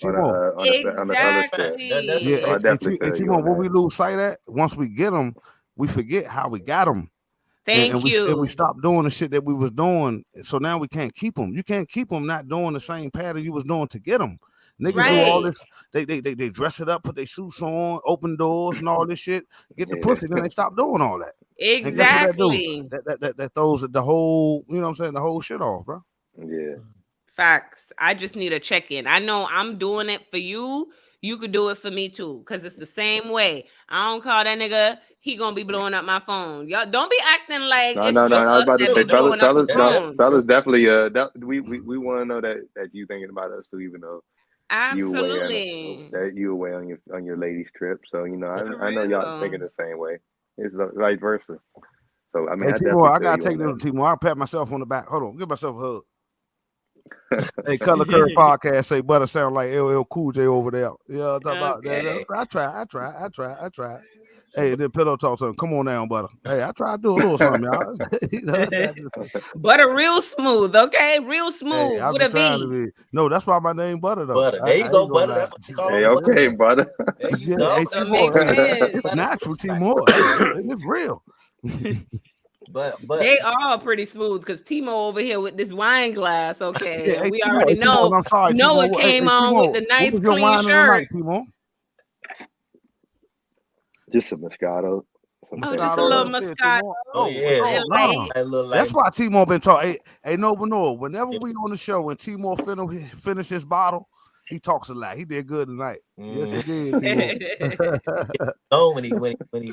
strip. Yeah, I definitely feel you. What we lose sight at once we get them, we forget how we got them. And we stop doing the shit that we was doing. So now we can't keep them. You can't keep them not doing the same pattern you was doing to get them. Niggas do all this. They dress it up, put their suits on, open doors and all this shit. Get the pussy, then they stop doing all that. Exactly. That throws the whole, you know what I'm saying, the whole shit off, bro. Yeah. Facts. I just need a check-in. I know I'm doing it for you. You could do it for me too, because it's the same way. I don't call that nigga. He gonna be blowing up my phone. Y'all don't be acting like no. I was about to say, fellas, definitely. We want to know that you thinking about us too, even though. Absolutely. That you away on your ladies' trip, so I know y'all thinking the same way. It's vice versa. So I mean, I gotta take this to Timo. I'll pat myself on the back. Hold on, give myself a hug. Hey, Color Curve Podcast say Butter sound like LL Cool J over there. Yeah, talk about that. I try. Hey, then Pillow talk to him. Come on down, Butter. Hey, I try to do a little something, y'all. Butter real smooth, okay? Real smooth with a V. No, that's why my name Butter, though. Butter. There you go, Butter. That's what you call it. Okay, Butter. It's natural, Timo. It's real. But they are pretty smooth because Timo over here with this wine glass, okay? We already know. I'm sorry, Noah came on with the nice clean shirt. Just a Moscato. Just a little Moscato. Oh yeah. That's why Timo been talking. Hey, no, whenever we on the show and Timo finish his bottle, he talks a lot. He did good tonight. Yes, he did. Oh, when he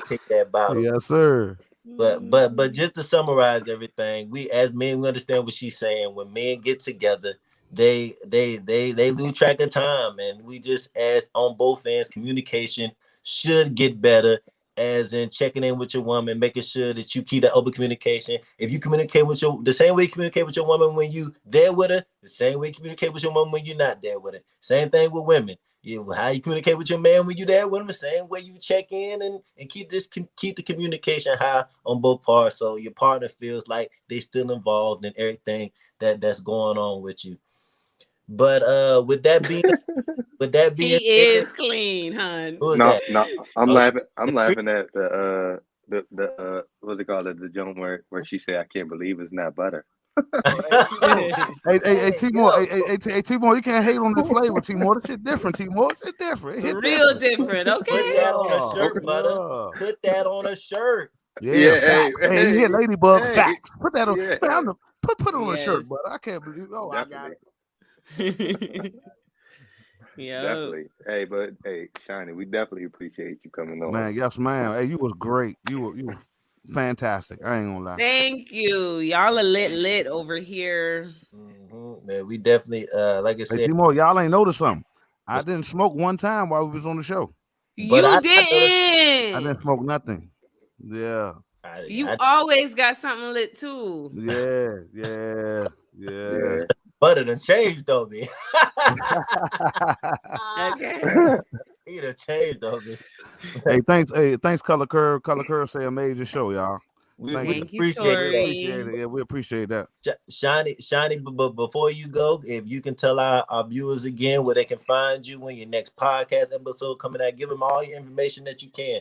take that bottle. Yes, sir. But just to summarize everything, we as men we understand what she's saying. When men get together, they lose track of time, and we just as on both ends, communication should get better. As in checking in with your woman, making sure that you keep that open communication. If you communicate with the same way you communicate with your woman when you there with her, the same way you communicate with your woman when you're not there with her. Same thing with women. How you communicate with your man when you there with him, the same way you check in and keep the communication high on both parts, so your partner feels like they still involved in everything that's going on with you. But with that being He said, is clean, hun. who is No, that? no, I'm Oh, laughing. I'm laughing at the what's it called? The joint where she said, "I can't believe it's not butter." Hey, hey, Timor. yo, Hey, Timor, you can't hate on this flavor, Timor. This shit different, Timor. It's different. It hit Real different. different, put okay? that on a Yeah, shirt, butter. yeah. Put that on a shirt. Yeah, Yeah, hey, facts. Hey, you hit hey, Ladybug hey, facts. Put that on. yeah, Man, put it on a Yes. shirt, but I can't believe. Oh, I got definitely, it. Yo. definitely. Hey, but hey, Shiny, we definitely appreciate you coming on. Man, yes, ma'am. Hey, you was great. You were fantastic. I ain't gonna lie. Thank you. Y'all are lit over here. Yeah, we definitely, like I Hey, said, Timor, y'all ain't noticed something. I was- didn't smoke one time while we was on the show. but You I noticed, I didn't didn't. smoke nothing. Yeah, You I always got something lit too. yeah. Yeah. butter done changed on me. Okay. He done changed on me. Hey, thanks, Color Curve. Color Curve say a major show, y'all. We Thank you. Thank you, appreciate We that. appreciate Tori. it. Yeah, we appreciate that. Shiny, but before you go, if you can tell our viewers again where they can find you when your next podcast episode coming out, give them all your information that you can.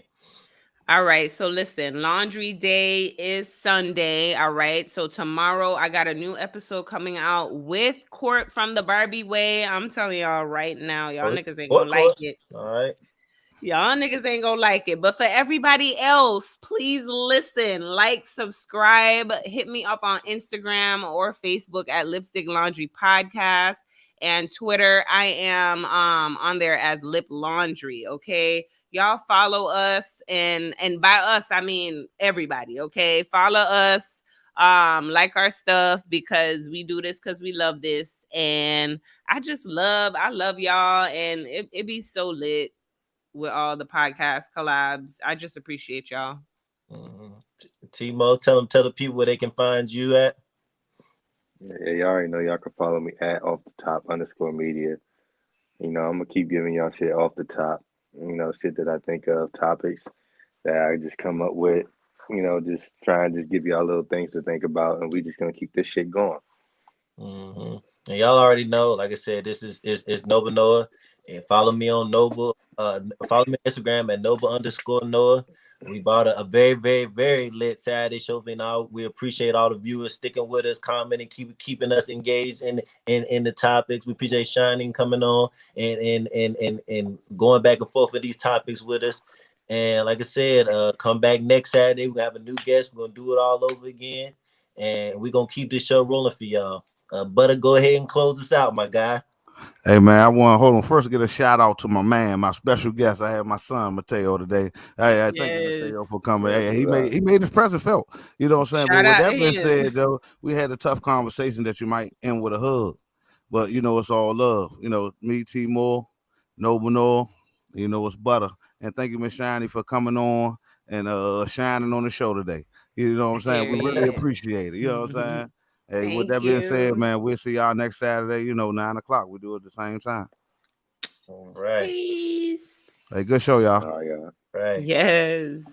All right. So listen, laundry day is Sunday. All right. So tomorrow I got a new episode coming out with Court from the Barbie Way. I'm telling y'all right now, y'all niggas ain't gonna like Court. it. All right. Y'all niggas ain't gonna like it. But for everybody else, please listen, like, subscribe, hit me up on Instagram or Facebook at Lipstick Laundry Podcast, and Twitter. I am on there as Lip Laundry. Okay. Y'all follow us, and by us I mean everybody. Okay. Follow us, like our stuff, because we do this because we love this. And I love y'all, and it be so lit with all the podcast collabs. I just appreciate y'all. Mm-hmm. Timo, tell the people where they can find you at. Yeah, y'all already know y'all can follow me at off the top underscore media. I'm gonna keep giving y'all shit off the top. Shit that I think of, topics that I just come up with. Just try and just give y'all little things to think about, and we just gonna keep this shit going. Mm-hmm. And y'all already know, like I said, this is Nova Noah. And follow me on Nova. Follow me on Instagram at Nova_Noah. We bought a very, very, very lit Saturday show. Now we appreciate all the viewers sticking with us, commenting, keeping us engaged in the topics. We appreciate Shining coming on and going back and forth with these topics with us. And like I said, come back next Saturday. We have a new guest. We're gonna do it all over again, and we're gonna keep this show rolling for y'all. Butter, go ahead and close us out, my guy. Hey man, I want to hold on first. Get a shout out to my man, my special guest. I had my son Mateo today. Hey, thank you, Yes. Mateo, for coming. That's Hey, he what's made up. he made his presence felt. You know what I'm saying? But Shout with out that to being him. said, though, we had a tough conversation that you might end with a hug. But it's all love. Me, T Moore, Noble Noah, it's butter. And thank you, Miss Shiny, for coming on and shining on the show today. You know what I'm saying? We really Period. appreciate it. You know what I'm saying? Hey, with Thank that being said, you. man, we'll see y'all next Saturday, 9 o'clock. We do it at the same time. All right. Peace. Hey, good show, y'all. All right, y'all. Right. Yes.